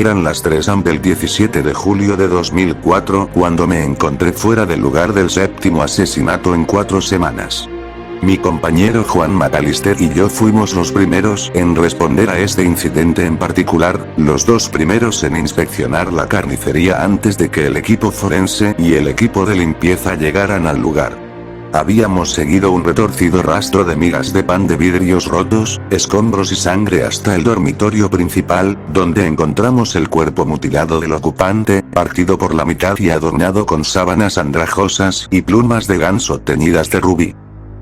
Eran las 3 am del 17 de julio de 2004 cuando me encontré fuera del lugar del séptimo asesinato en 4 semanas. Mi compañero Juan McAllister y yo fuimos los primeros en responder a este incidente en particular, los 2 primeros en inspeccionar la carnicería antes de que el equipo forense y el equipo de limpieza llegaran al lugar. Habíamos seguido un retorcido rastro de migas de pan de vidrios rotos, escombros y sangre hasta el dormitorio principal, donde encontramos el cuerpo mutilado del ocupante, partido por la mitad y adornado con sábanas andrajosas y plumas de ganso teñidas de rubí.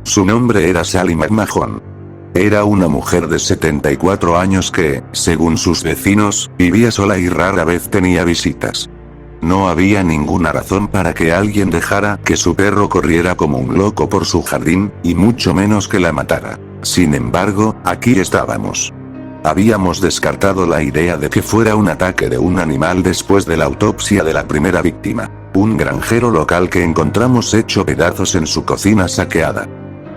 Su nombre era Sally McMahon. Era una mujer de 74 años que, según sus vecinos, vivía sola y rara vez tenía visitas. No había ninguna razón para que alguien dejara que su perro corriera como un loco por su jardín, y mucho menos que la matara. Sin embargo, aquí estábamos. Habíamos descartado la idea de que fuera un ataque de un animal después de la autopsia de la primera víctima, un granjero local que encontramos hecho pedazos en su cocina saqueada.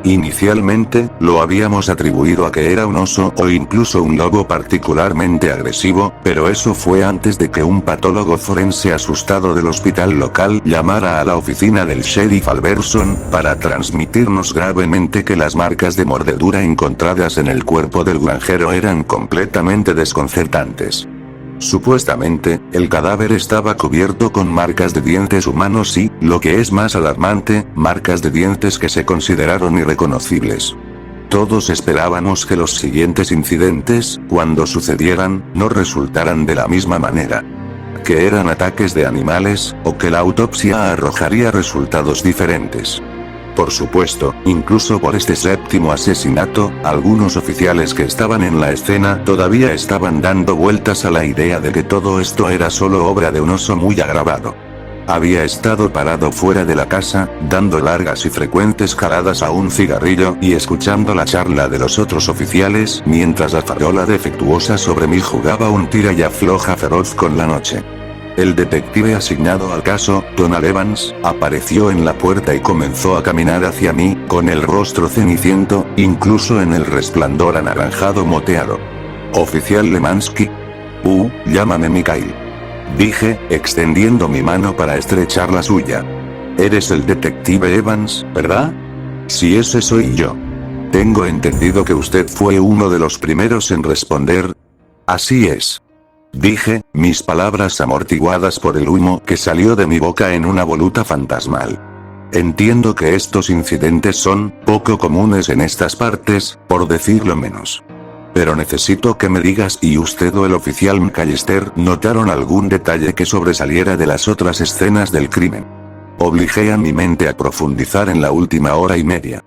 Inicialmente, lo habíamos atribuido a que era un oso o incluso un lobo particularmente agresivo, pero eso fue antes de que un patólogo forense asustado del hospital local llamara a la oficina del sheriff Alberson para transmitirnos gravemente que las marcas de mordedura encontradas en el cuerpo del granjero eran completamente desconcertantes. Supuestamente, el cadáver estaba cubierto con marcas de dientes humanos y, lo que es más alarmante, marcas de dientes que se consideraron irreconocibles. Todos esperábamos que los siguientes incidentes, cuando sucedieran, no resultaran de la misma manera. Que eran ataques de animales, o que la autopsia arrojaría resultados diferentes. Por supuesto, incluso por este séptimo asesinato, algunos oficiales que estaban en la escena todavía estaban dando vueltas a la idea de que todo esto era solo obra de un oso muy agravado. Había estado parado fuera de la casa, dando largas y frecuentes jaladas a un cigarrillo y escuchando la charla de los otros oficiales mientras la farola defectuosa sobre mí jugaba un tira y afloja feroz con la noche. El detective asignado al caso, Donald Evans, apareció en la puerta y comenzó a caminar hacia mí, con el rostro ceniciento, incluso en el resplandor anaranjado moteado. «Oficial Lemansky». Llámame Mikhail. Dije, extendiendo mi mano para estrechar la suya. «Eres el detective Evans, ¿verdad?» «Sí, ese soy yo. Tengo entendido que usted fue uno de los primeros en responder». «Así es». Dije, mis palabras amortiguadas por el humo que salió de mi boca en una voluta fantasmal. Entiendo que estos incidentes son poco comunes en estas partes, por decirlo menos. Pero necesito que me digas si usted o el oficial McAllister notaron algún detalle que sobresaliera de las otras escenas del crimen. Obligé a mi mente a profundizar en la última hora y media.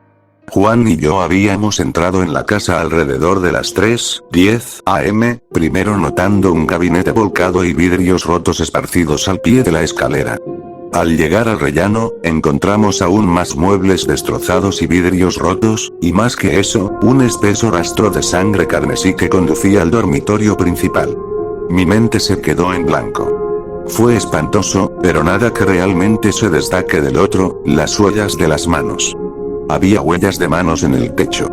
Juan y yo habíamos entrado en la casa alrededor de las 3:10 am, primero notando un gabinete volcado y vidrios rotos esparcidos al pie de la escalera. Al llegar al rellano, encontramos aún más muebles destrozados y vidrios rotos, y más que eso, un espeso rastro de sangre carmesí que conducía al dormitorio principal. Mi mente se quedó en blanco. Fue espantoso, pero nada que realmente se destaque del otro, las huellas de las manos. Había huellas de manos en el techo.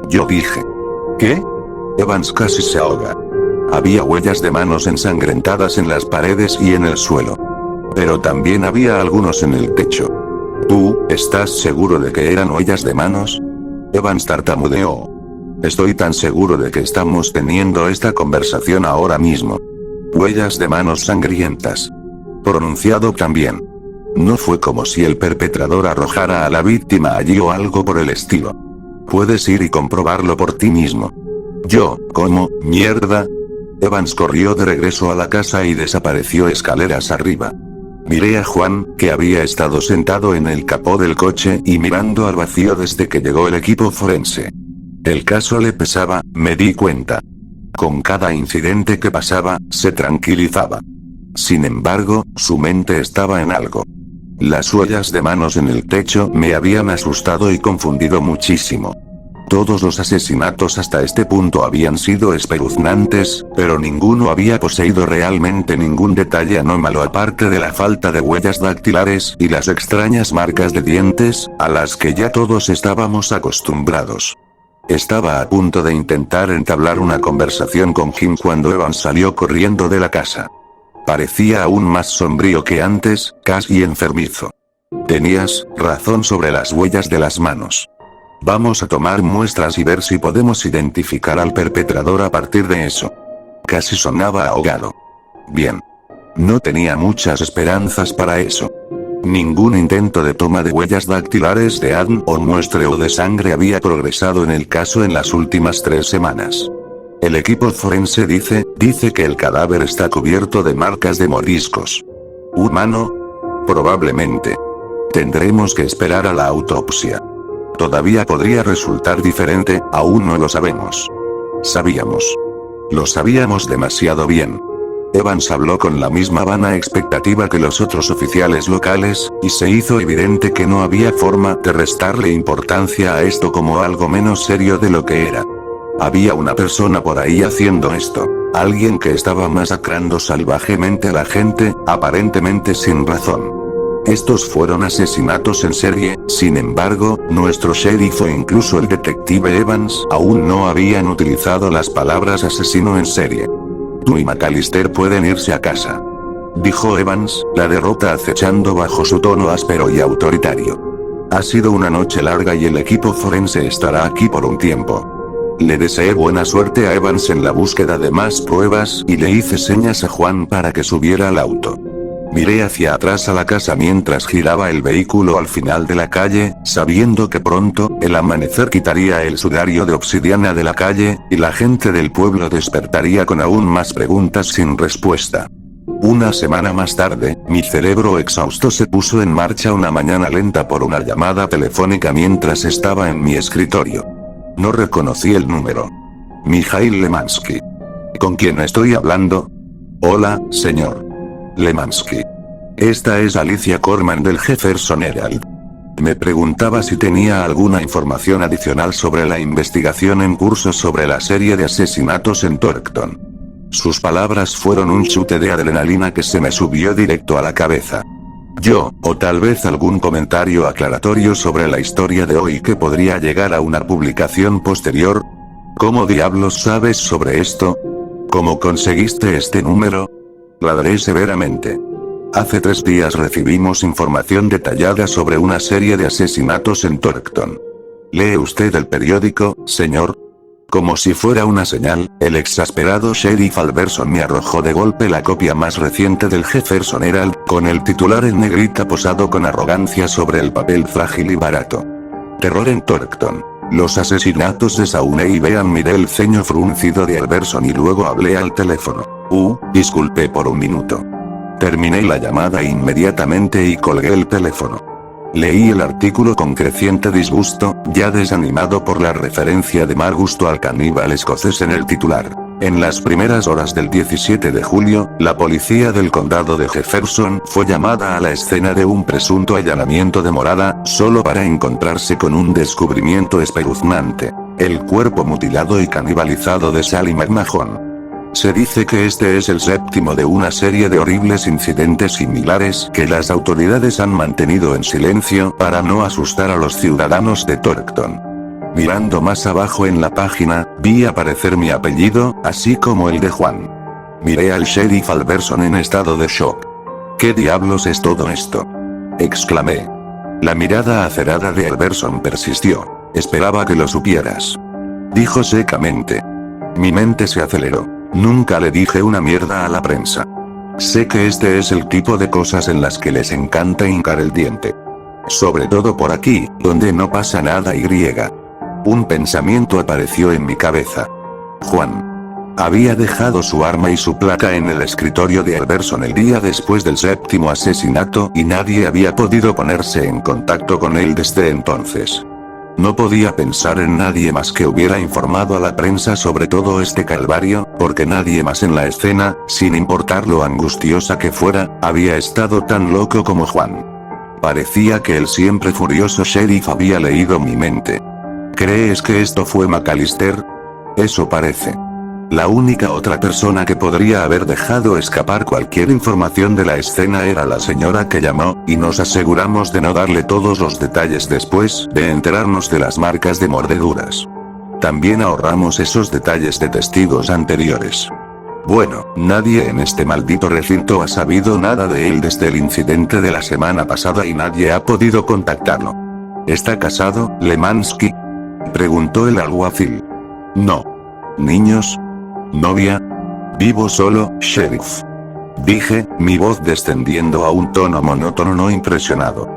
Yo dije. ¿Qué? Evans casi se ahoga. Había huellas de manos ensangrentadas en las paredes y en el suelo. Pero también había algunos en el techo. ¿Tú, estás seguro de que eran huellas de manos? Evans tartamudeó. Estoy tan seguro de que estamos teniendo esta conversación ahora mismo. Huellas de manos sangrientas. Pronunciado también. No fue como si el perpetrador arrojara a la víctima allí o algo por el estilo. Puedes ir y comprobarlo por ti mismo. Yo, ¿cómo, mierda? Evans corrió de regreso a la casa y desapareció escaleras arriba. Miré a Juan, que había estado sentado en el capó del coche y mirando al vacío desde que llegó el equipo forense. El caso le pesaba, me di cuenta. Con cada incidente que pasaba, se tranquilizaba. Sin embargo, su mente estaba en algo. Las huellas de manos en el techo me habían asustado y confundido muchísimo. Todos los asesinatos hasta este punto habían sido espeluznantes, pero ninguno había poseído realmente ningún detalle anómalo aparte de la falta de huellas dactilares y las extrañas marcas de dientes, a las que ya todos estábamos acostumbrados. Estaba a punto de intentar entablar una conversación con Jim cuando Evans salió corriendo de la casa. Parecía aún más sombrío que antes, casi enfermizo. Tenías razón sobre las huellas de las manos. Vamos a tomar muestras y ver si podemos identificar al perpetrador a partir de eso. Casi sonaba ahogado. Bien. No tenía muchas esperanzas para eso. Ningún intento de toma de huellas dactilares de ADN o muestreo de sangre había progresado en el caso en las últimas 3 semanas. El equipo forense dice que el cadáver está cubierto de marcas de mordiscos. ¿Humano? Probablemente. Tendremos que esperar a la autopsia. Todavía podría resultar diferente, aún no lo sabemos. Sabíamos. Lo sabíamos demasiado bien. Evans habló con la misma vana expectativa que los otros oficiales locales, y se hizo evidente que no había forma de restarle importancia a esto como algo menos serio de lo que era. Había una persona por ahí haciendo esto, alguien que estaba masacrando salvajemente a la gente, aparentemente sin razón. Estos fueron asesinatos en serie, sin embargo, nuestro sheriff o incluso el detective Evans aún no habían utilizado las palabras asesino en serie. Tú y McAllister pueden irse a casa, dijo Evans, la derrota acechando bajo su tono áspero y autoritario. Ha sido una noche larga y el equipo forense estará aquí por un tiempo. Le deseé buena suerte a Evans en la búsqueda de más pruebas y le hice señas a Juan para que subiera al auto. Miré hacia atrás a la casa mientras giraba el vehículo al final de la calle, sabiendo que pronto, el amanecer quitaría el sudario de obsidiana de la calle, y la gente del pueblo despertaría con aún más preguntas sin respuesta. Una semana más tarde, mi cerebro exhausto se puso en marcha una mañana lenta por una llamada telefónica mientras estaba en mi escritorio. No reconocí el número. Mijail Lemansky. ¿Con quién estoy hablando? Hola, señor Lemansky. Esta es Alicia Corman del Jefferson Herald. Me preguntaba si tenía alguna información adicional sobre la investigación en curso sobre la serie de asesinatos en Torrington. Sus palabras fueron un chute de adrenalina que se me subió directo a la cabeza. O tal vez algún comentario aclaratorio sobre la historia de hoy que podría llegar a una publicación posterior. ¿Cómo diablos sabes sobre esto? ¿Cómo conseguiste este número? Ladré severamente. Hace 3 días recibimos información detallada sobre una serie de asesinatos en Torrington. ¿Lee usted el periódico, señor? Como si fuera una señal, el exasperado sheriff Alberson me arrojó de golpe la copia más reciente del Jefferson Herald, con el titular en negrita posado con arrogancia sobre el papel frágil y barato. Terror en Torrington. Los asesinatos de Saune y Bean. Miré el ceño fruncido de Alberson y luego hablé al teléfono. Disculpe por un minuto. Terminé la llamada inmediatamente y colgué el teléfono. Leí el artículo con creciente disgusto, ya desanimado por la referencia de mal gusto al caníbal escocés en el titular. En las primeras horas del 17 de julio, la policía del condado de Jefferson fue llamada a la escena de un presunto allanamiento de morada, solo para encontrarse con un descubrimiento espeluznante: el cuerpo mutilado y canibalizado de Sally McMahon. Se dice que este es el 7º de una serie de horribles incidentes similares que las autoridades han mantenido en silencio para no asustar a los ciudadanos de Torrington. Mirando más abajo en la página, vi aparecer mi apellido, así como el de Juan. Miré al sheriff Alberson en estado de shock. ¿Qué diablos es todo esto?, exclamé. La mirada acerada de Alberson persistió. Esperaba que lo supieras, dijo secamente. Mi mente se aceleró. Nunca le dije una mierda a la prensa. Sé que este es el tipo de cosas en las que les encanta hincar el diente. Sobre todo por aquí, donde no pasa nada y. Un pensamiento apareció en mi cabeza. Juan había dejado su arma y su placa en el escritorio de Alberson el día después del 7º asesinato y nadie había podido ponerse en contacto con él desde entonces. No podía pensar en nadie más que hubiera informado a la prensa sobre todo este calvario, porque nadie más en la escena, sin importar lo angustiosa que fuera, había estado tan loco como Juan. Parecía que el siempre furioso sheriff había leído mi mente. ¿Crees que esto fue McAllister? Eso parece. La única otra persona que podría haber dejado escapar cualquier información de la escena era la señora que llamó, y nos aseguramos de no darle todos los detalles después de enterarnos de las marcas de mordeduras. También ahorramos esos detalles de testigos anteriores. Bueno, nadie en este maldito recinto ha sabido nada de él desde el incidente de la semana pasada y nadie ha podido contactarlo. ¿Está casado, Lemansky?, preguntó el alguacil. No. ¿Niños? ¿Novia? Vivo solo, sheriff. Dije, mi voz descendiendo a un tono monótono no impresionado.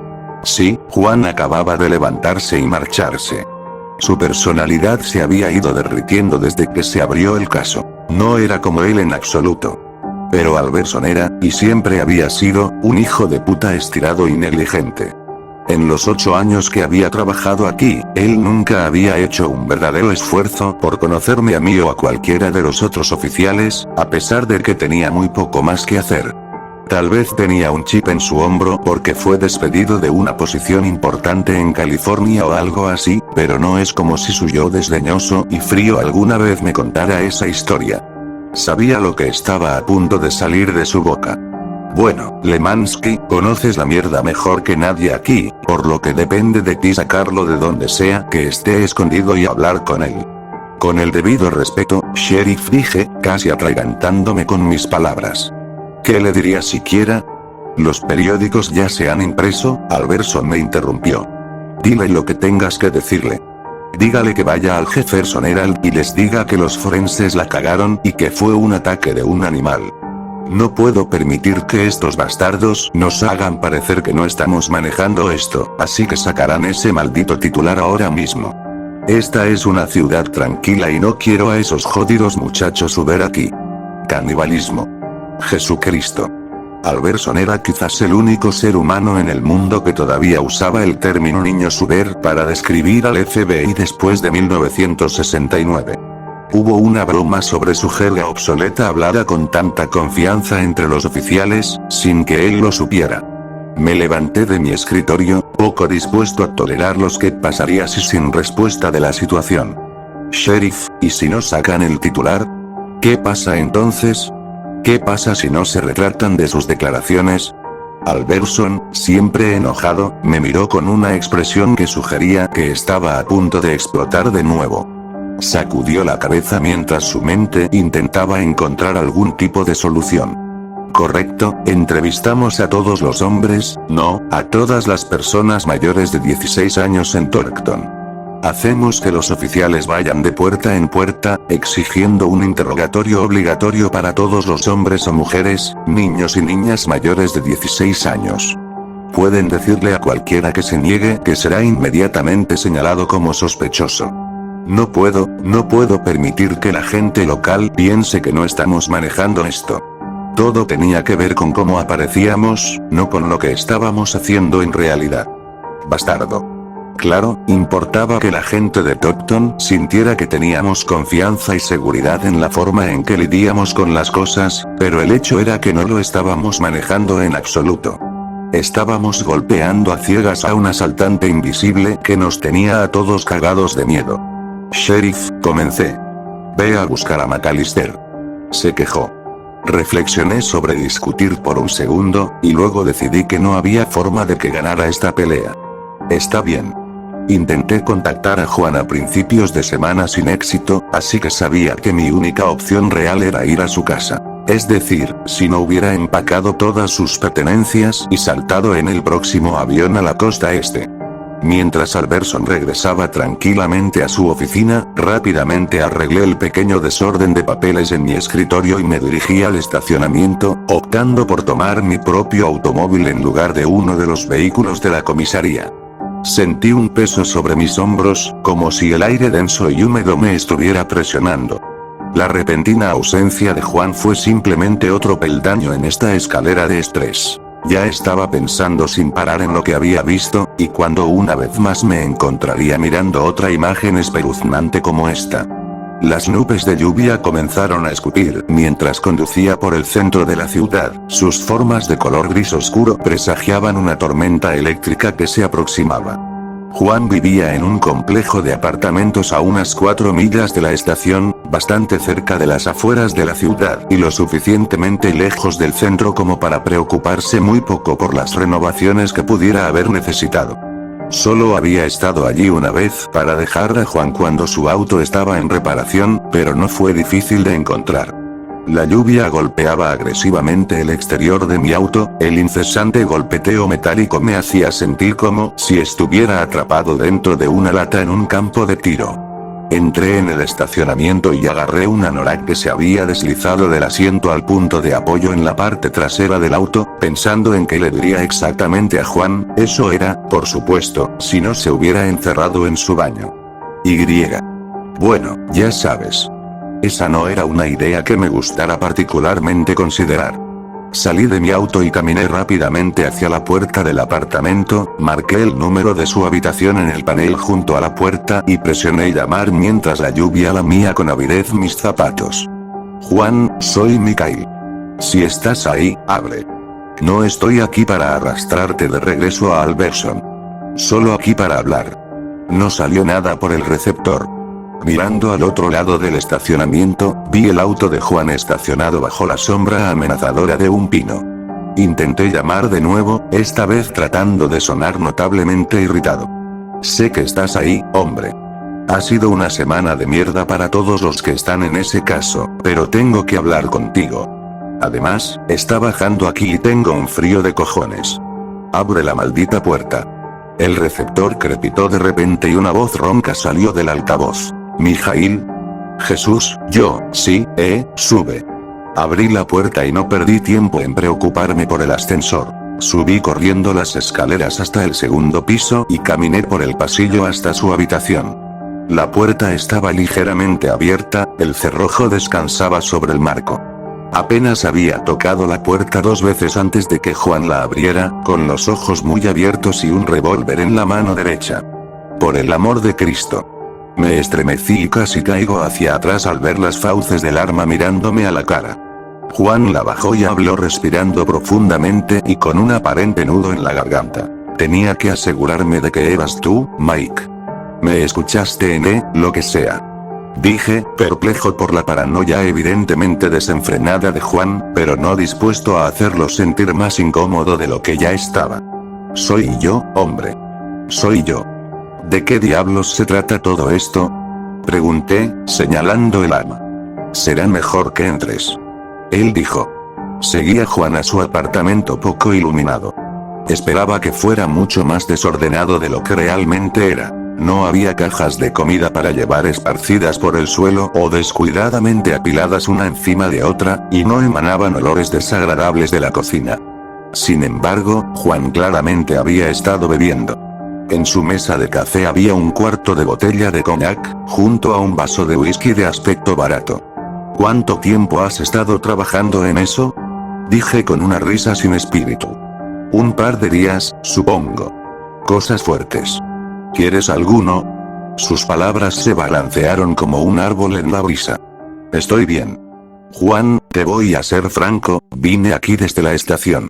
Sí, Juan acababa de levantarse y marcharse. Su personalidad se había ido derritiendo desde que se abrió el caso. No era como él en absoluto. Pero Alberson era, y siempre había sido, un hijo de puta estirado y negligente. En los 8 años que había trabajado aquí, él nunca había hecho un verdadero esfuerzo por conocerme a mí o a cualquiera de los otros oficiales, a pesar de que tenía muy poco más que hacer. Tal vez tenía un chip en su hombro porque fue despedido de una posición importante en California o algo así, pero no es como si su yo desdeñoso y frío alguna vez me contara esa historia. Sabía lo que estaba a punto de salir de su boca. Bueno, Lemansky, conoces la mierda mejor que nadie aquí, por lo que depende de ti sacarlo de donde sea que esté escondido y hablar con él. Con el debido respeto, sheriff, dije, casi atragantándome con mis palabras. ¿Qué le diría siquiera? Los periódicos ya se han impreso, Alberson me interrumpió. Dile lo que tengas que decirle. Dígale que vaya al Jefferson Herald y les diga que los forenses la cagaron y que fue un ataque de un animal. No puedo permitir que estos bastardos nos hagan parecer que no estamos manejando esto, así que sacarán ese maldito titular ahora mismo. Esta es una ciudad tranquila y no quiero a esos jodidos muchachos subir aquí. Canibalismo. Jesucristo. Alberson era quizás el único ser humano en el mundo que todavía usaba el término niño Suber para describir al FBI después de 1969. Hubo una broma sobre su jerga obsoleta hablada con tanta confianza entre los oficiales, sin que él lo supiera. Me levanté de mi escritorio, poco dispuesto a tolerar los que pasaría si sin respuesta de la situación. Sheriff, ¿y si no sacan el titular? ¿Qué pasa entonces? ¿Qué pasa si no se retractan de sus declaraciones? Alberson, siempre enojado, me miró con una expresión que sugería que estaba a punto de explotar de nuevo. Sacudió la cabeza mientras su mente intentaba encontrar algún tipo de solución. Correcto, entrevistamos a todos los hombres, no, a todas las personas mayores de 16 años en Torrington. Hacemos que los oficiales vayan de puerta en puerta, exigiendo un interrogatorio obligatorio para todos los hombres o mujeres, niños y niñas mayores de 16 años. Pueden decirle a cualquiera que se niegue que será inmediatamente señalado como sospechoso. No puedo permitir que la gente local piense que no estamos manejando esto. Todo tenía que ver con cómo aparecíamos, no con lo que estábamos haciendo en realidad. Bastardo. Claro, importaba que la gente de Torrington sintiera que teníamos confianza y seguridad en la forma en que lidiamos con las cosas, pero el hecho era que no lo estábamos manejando en absoluto. Estábamos golpeando a ciegas a un asaltante invisible que nos tenía a todos cagados de miedo. Sheriff, comencé. Ve a buscar a McAllister. Se quejó. Reflexioné sobre discutir por un segundo, y luego decidí que no había forma de que ganara esta pelea. Está bien. Intenté contactar a Juan a principios de semana sin éxito, así que sabía que mi única opción real era ir a su casa. Es decir, si no hubiera empacado todas sus pertenencias y saltado en el próximo avión a la costa este. Mientras Alberson regresaba tranquilamente a su oficina, rápidamente arreglé el pequeño desorden de papeles en mi escritorio y me dirigí al estacionamiento, optando por tomar mi propio automóvil en lugar de uno de los vehículos de la comisaría. Sentí un peso sobre mis hombros, como si el aire denso y húmedo me estuviera presionando. La repentina ausencia de Juan fue simplemente otro peldaño en esta escalera de estrés. Ya estaba pensando sin parar en lo que había visto, y cuando una vez más me encontraría mirando otra imagen espeluznante como esta. Las nubes de lluvia comenzaron a escupir mientras conducía por el centro de la ciudad, sus formas de color gris oscuro presagiaban una tormenta eléctrica que se aproximaba. Juan vivía en un complejo de apartamentos a unas 4 millas de la estación, bastante cerca de las afueras de la ciudad y lo suficientemente lejos del centro como para preocuparse muy poco por las renovaciones que pudiera haber necesitado. Solo había estado allí una vez para dejar a Juan cuando su auto estaba en reparación, pero no fue difícil de encontrar. La lluvia golpeaba agresivamente el exterior de mi auto, el incesante golpeteo metálico me hacía sentir como si estuviera atrapado dentro de una lata en un campo de tiro. Entré en el estacionamiento y agarré un anorak que se había deslizado del asiento al punto de apoyo en la parte trasera del auto, pensando en qué le diría exactamente a Juan, eso era, por supuesto, si no se hubiera encerrado en su baño. Bueno, ya sabes. Esa no era una idea que me gustara particularmente considerar. Salí de mi auto y caminé rápidamente hacia la puerta del apartamento, marqué el número de su habitación en el panel junto a la puerta y presioné llamar mientras la lluvia lamía con avidez mis zapatos. Juan, soy Mikhail. Si estás ahí, abre. No estoy aquí para arrastrarte de regreso a Alberson. Solo aquí para hablar. No salió nada por el receptor. Mirando al otro lado del estacionamiento, vi el auto de Juan estacionado bajo la sombra amenazadora de un pino. Intenté llamar de nuevo, esta vez tratando de sonar notablemente irritado. Sé que estás ahí, hombre. Ha sido una semana de mierda para todos los que están en ese caso, pero tengo que hablar contigo. Además, está bajando aquí y tengo un frío de cojones. Abre la maldita puerta. El receptor crepitó de repente y una voz ronca salió del altavoz. Mikhail. Jesús, yo, sí, sube. Abrí la puerta y no perdí tiempo en preocuparme por el ascensor. Subí corriendo las escaleras hasta el segundo piso y caminé por el pasillo hasta su habitación. La puerta estaba ligeramente abierta, el cerrojo descansaba sobre el marco. Apenas había tocado la puerta 2 veces antes de que Juan la abriera, con los ojos muy abiertos y un revólver en la mano derecha. Por el amor de Cristo. Me estremecí y casi caigo hacia atrás al ver las fauces del arma mirándome a la cara. Juan la bajó y habló respirando profundamente y con un aparente nudo en la garganta. Tenía que asegurarme de que eras tú, Mike. ¿Me escuchaste en lo que sea? Dije, perplejo por la paranoia evidentemente desenfrenada de Juan, pero no dispuesto a hacerlo sentir más incómodo de lo que ya estaba. Soy yo, hombre. Soy yo. ¿De qué diablos se trata todo esto? Pregunté, señalando el arma. Será mejor que entres. Él dijo. Seguía Juan a su apartamento poco iluminado. Esperaba que fuera mucho más desordenado de lo que realmente era. No había cajas de comida para llevar esparcidas por el suelo o descuidadamente apiladas una encima de otra, y no emanaban olores desagradables de la cocina. Sin embargo, Juan claramente había estado bebiendo. En su mesa de café había un cuarto de botella de coñac, junto a un vaso de whisky de aspecto barato. ¿Cuánto tiempo has estado trabajando en eso? Dije con una risa sin espíritu. Un par de días, supongo. Cosas fuertes. ¿Quieres alguno? Sus palabras se balancearon como un árbol en la brisa. Estoy bien. Juan, te voy a ser franco, vine aquí desde la estación.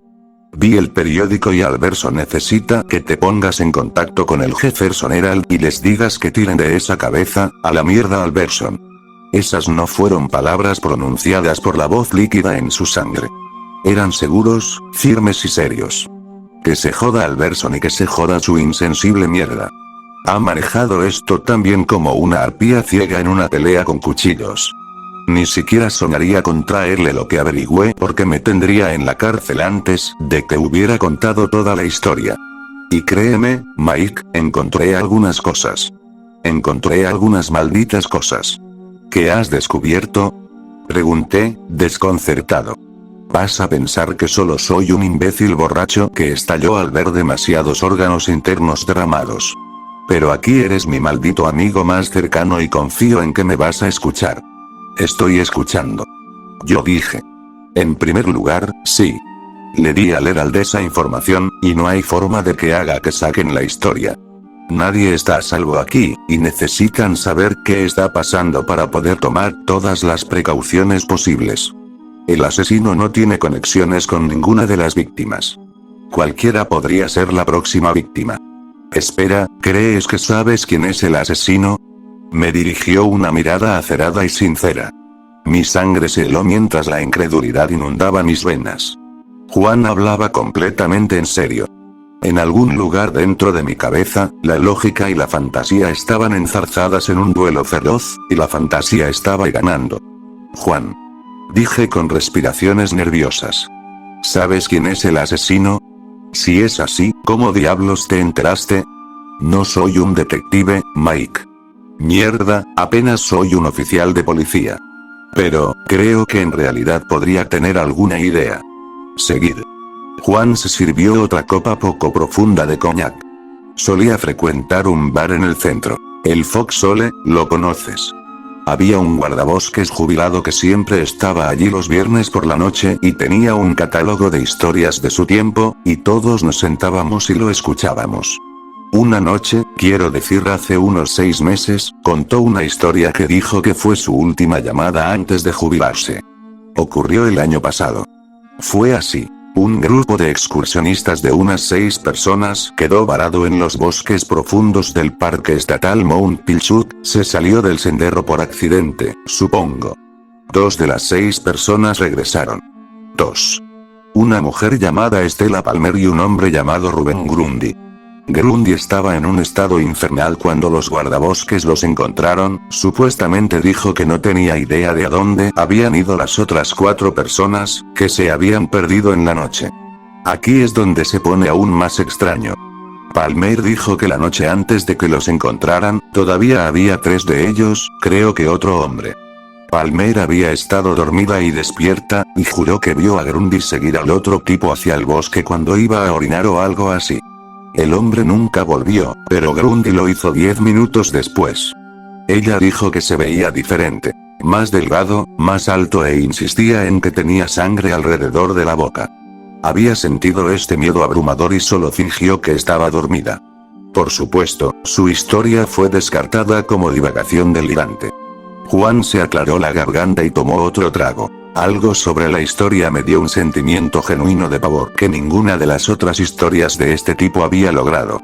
Vi el periódico y Alberson necesita que te pongas en contacto con el Jefferson Herald y les digas que tiren de esa cabeza, a la mierda Alberson. Esas no fueron palabras pronunciadas por la voz líquida en su sangre. Eran seguros, firmes y serios. Que se joda Alberson y que se joda su insensible mierda. Ha manejado esto tan bien como una arpía ciega en una pelea con cuchillos. Ni siquiera soñaría con traerle lo que averigüé porque me tendría en la cárcel antes de que hubiera contado toda la historia. Y créeme, Mike, encontré algunas cosas. Encontré algunas malditas cosas. ¿Qué has descubierto? Pregunté, desconcertado. Vas a pensar que solo soy un imbécil borracho que estalló al ver demasiados órganos internos derramados. Pero aquí eres mi maldito amigo más cercano y confío en que me vas a escuchar. Estoy escuchando. Yo dije. En primer lugar, sí. Le di al Herald esa información, y no hay forma de que haga que saquen la historia. Nadie está a salvo aquí, y necesitan saber qué está pasando para poder tomar todas las precauciones posibles. El asesino no tiene conexiones con ninguna de las víctimas. Cualquiera podría ser la próxima víctima. Espera, ¿crees que sabes quién es el asesino? Me dirigió una mirada acerada y sincera. Mi sangre se heló mientras la incredulidad inundaba mis venas. Juan hablaba completamente en serio. En algún lugar dentro de mi cabeza, la lógica y la fantasía estaban enzarzadas en un duelo feroz, y la fantasía estaba ganando. Juan. Dije con respiraciones nerviosas. ¿Sabes quién es el asesino? Si es así, ¿cómo diablos te enteraste? No soy un detective, Mike. Mierda, apenas soy un oficial de policía. Pero, creo que en realidad podría tener alguna idea. Seguid. Juan se sirvió otra copa poco profunda de coñac. Solía frecuentar un bar en el centro. El Foxhole, ¿lo conoces? Había un guardabosques jubilado que siempre estaba allí los viernes por la noche y tenía un catálogo de historias de su tiempo, y todos nos sentábamos y lo escuchábamos. Una noche, quiero decir hace unos 6 meses, contó una historia que dijo que fue su última llamada antes de jubilarse. Ocurrió el año pasado. Fue así. Un grupo de excursionistas de unas 6 personas quedó varado en los bosques profundos del Parque Estatal Mount Pilchuck, se salió del sendero por accidente, supongo. 2 de las 6 personas regresaron. 2. Una mujer llamada Stella Palmer y un hombre llamado Ruben Grundy. Grundy estaba en un estado infernal cuando los guardabosques los encontraron, supuestamente dijo que no tenía idea de a dónde habían ido las otras 4 personas, que se habían perdido en la noche. Aquí es donde se pone aún más extraño. Palmer dijo que la noche antes de que los encontraran, todavía había 3 de ellos, creo que otro hombre. Palmer había estado dormida y despierta, y juró que vio a Grundy seguir al otro tipo hacia el bosque cuando iba a orinar o algo así. El hombre nunca volvió, pero Grundy lo hizo 10 minutos después. Ella dijo que se veía diferente, más delgado, más alto e insistía en que tenía sangre alrededor de la boca. Había sentido este miedo abrumador y solo fingió que estaba dormida. Por supuesto, su historia fue descartada como divagación delirante. Juan se aclaró la garganta y tomó otro trago. Algo sobre la historia me dio un sentimiento genuino de pavor que ninguna de las otras historias de este tipo había logrado.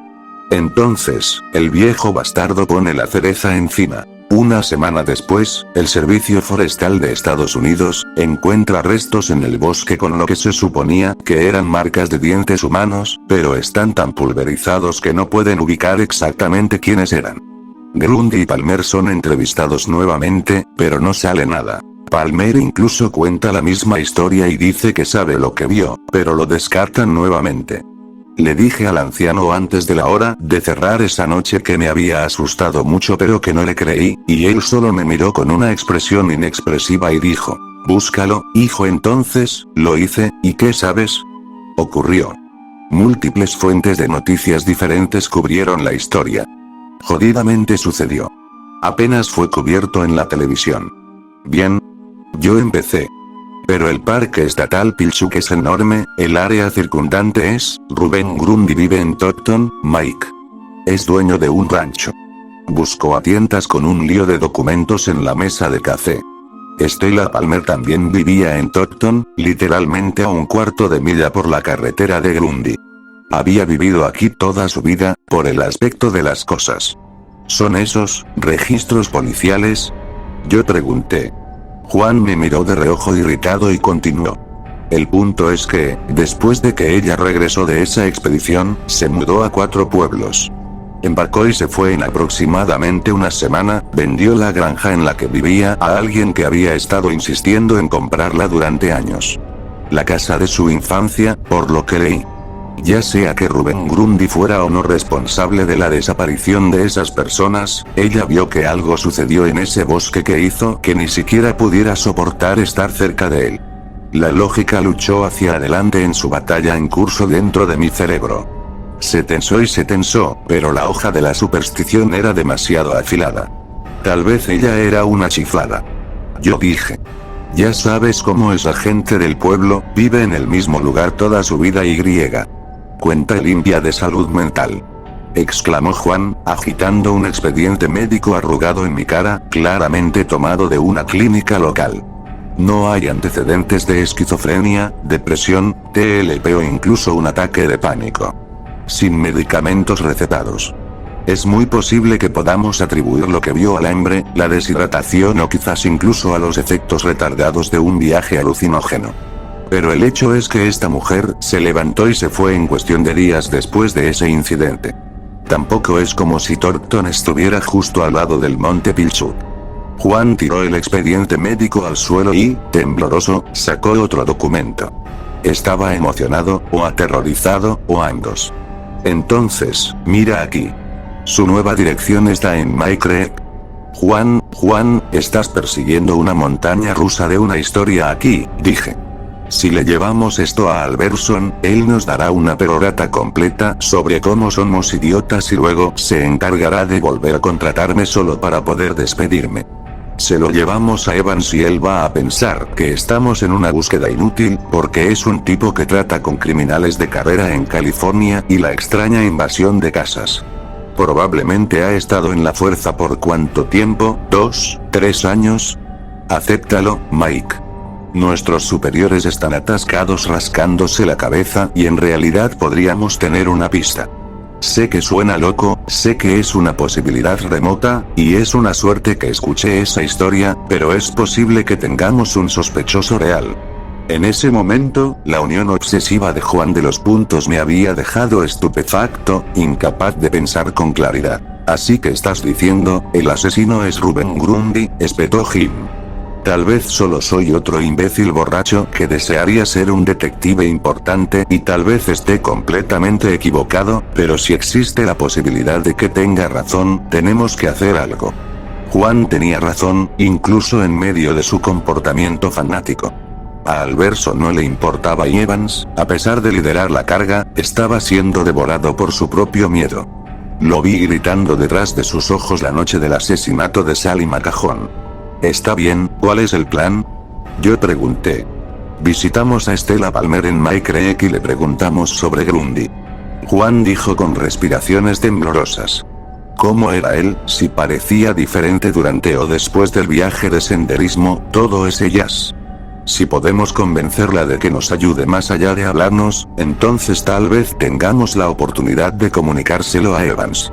Entonces, el viejo bastardo pone la cereza encima. Una semana después, el Servicio Forestal de Estados Unidos encuentra restos en el bosque con lo que se suponía que eran marcas de dientes humanos, pero están tan pulverizados que no pueden ubicar exactamente quiénes eran. Grundy y Palmer son entrevistados nuevamente, pero no sale nada. Palmer incluso cuenta la misma historia y dice que sabe lo que vio, pero lo descartan nuevamente. Le dije al anciano antes de la hora de cerrar esa noche que me había asustado mucho pero que no le creí, y él solo me miró con una expresión inexpresiva y dijo, búscalo, hijo. Entonces, lo hice, ¿y qué sabes? Ocurrió. Múltiples fuentes de noticias diferentes cubrieron la historia. Jodidamente sucedió. Apenas fue cubierto en la televisión. Bien. Yo empecé. Pero el Parque Estatal Pilchuck es enorme, el área circundante es, Ruben Grundy vive en Tocton, Mike. Es dueño de un rancho. Buscó a tientas con un lío de documentos en la mesa de café. Stella Palmer también vivía en Tocton, literalmente a un cuarto de milla por la carretera de Grundy. Había vivido aquí toda su vida, por el aspecto de las cosas. ¿Son esos registros policiales? Yo pregunté. Juan me miró de reojo irritado y continuó. El punto es que, después de que ella regresó de esa expedición, se mudó a 4 pueblos. Embarcó y se fue en aproximadamente una semana, vendió la granja en la que vivía a alguien que había estado insistiendo en comprarla durante años. La casa de su infancia, por lo que leí. Ya sea que Ruben Grundy fuera o no responsable de la desaparición de esas personas, ella vio que algo sucedió en ese bosque que hizo que ni siquiera pudiera soportar estar cerca de él. La lógica luchó hacia adelante en su batalla en curso dentro de mi cerebro. Se tensó y se tensó, pero la hoja de la superstición era demasiado afilada. Tal vez ella era una chiflada. Yo dije. Ya sabes cómo es la gente del pueblo, vive en el mismo lugar toda su vida y griega. Cuenta limpia de salud mental. Exclamó Juan, agitando un expediente médico arrugado en mi cara, claramente tomado de una clínica local. No hay antecedentes de esquizofrenia, depresión, TLP o incluso un ataque de pánico. Sin medicamentos recetados. Es muy posible que podamos atribuir lo que vio al hambre, la deshidratación o quizás incluso a los efectos retardados de un viaje alucinógeno. Pero el hecho es que esta mujer se levantó y se fue en cuestión de días después de ese incidente. Tampoco es como si Thornton estuviera justo al lado del monte Pilchuck. Juan tiró el expediente médico al suelo y, tembloroso, sacó otro documento. Estaba emocionado, o aterrorizado, o ambos. Entonces, mira aquí. Su nueva dirección está en Mike Creek. Juan, estás persiguiendo una montaña rusa de una historia aquí, dije. Si le llevamos esto a Alberson, él nos dará una perorata completa sobre cómo somos idiotas y luego se encargará de volver a contratarme solo para poder despedirme. Se lo llevamos a Evans y él va a pensar que estamos en una búsqueda inútil, porque es un tipo que trata con criminales de carrera en California y la extraña invasión de casas. Probablemente ha estado en la fuerza por ¿cuánto tiempo? ¿2, 3 años? Acéptalo, Mike. Nuestros superiores están atascados rascándose la cabeza y en realidad podríamos tener una pista. Sé que suena loco, sé que es una posibilidad remota, y es una suerte que escuché esa historia, pero es posible que tengamos un sospechoso real. En ese momento, la unión obsesiva de Juan de los Puntos me había dejado estupefacto, incapaz de pensar con claridad. Así que estás diciendo, el asesino es Rubén Grundy, espetó Jim. Tal vez solo soy otro imbécil borracho que desearía ser un detective importante y tal vez esté completamente equivocado, pero si existe la posibilidad de que tenga razón, tenemos que hacer algo. Juan tenía razón, incluso en medio de su comportamiento fanático. A Alberson no le importaba y Evans, a pesar de liderar la carga, estaba siendo devorado por su propio miedo. Lo vi gritando detrás de sus ojos la noche del asesinato de Sally McCahon. ¿Está bien? ¿Cuál es el plan? Yo pregunté. Visitamos a Stella Palmer en Mike Creek y le preguntamos sobre Grundy. Juan dijo con respiraciones temblorosas. ¿Cómo era él? Si parecía diferente durante o después del viaje de senderismo, todo es ellas. Si podemos convencerla de que nos ayude más allá de hablarnos, entonces tal vez tengamos la oportunidad de comunicárselo a Evans.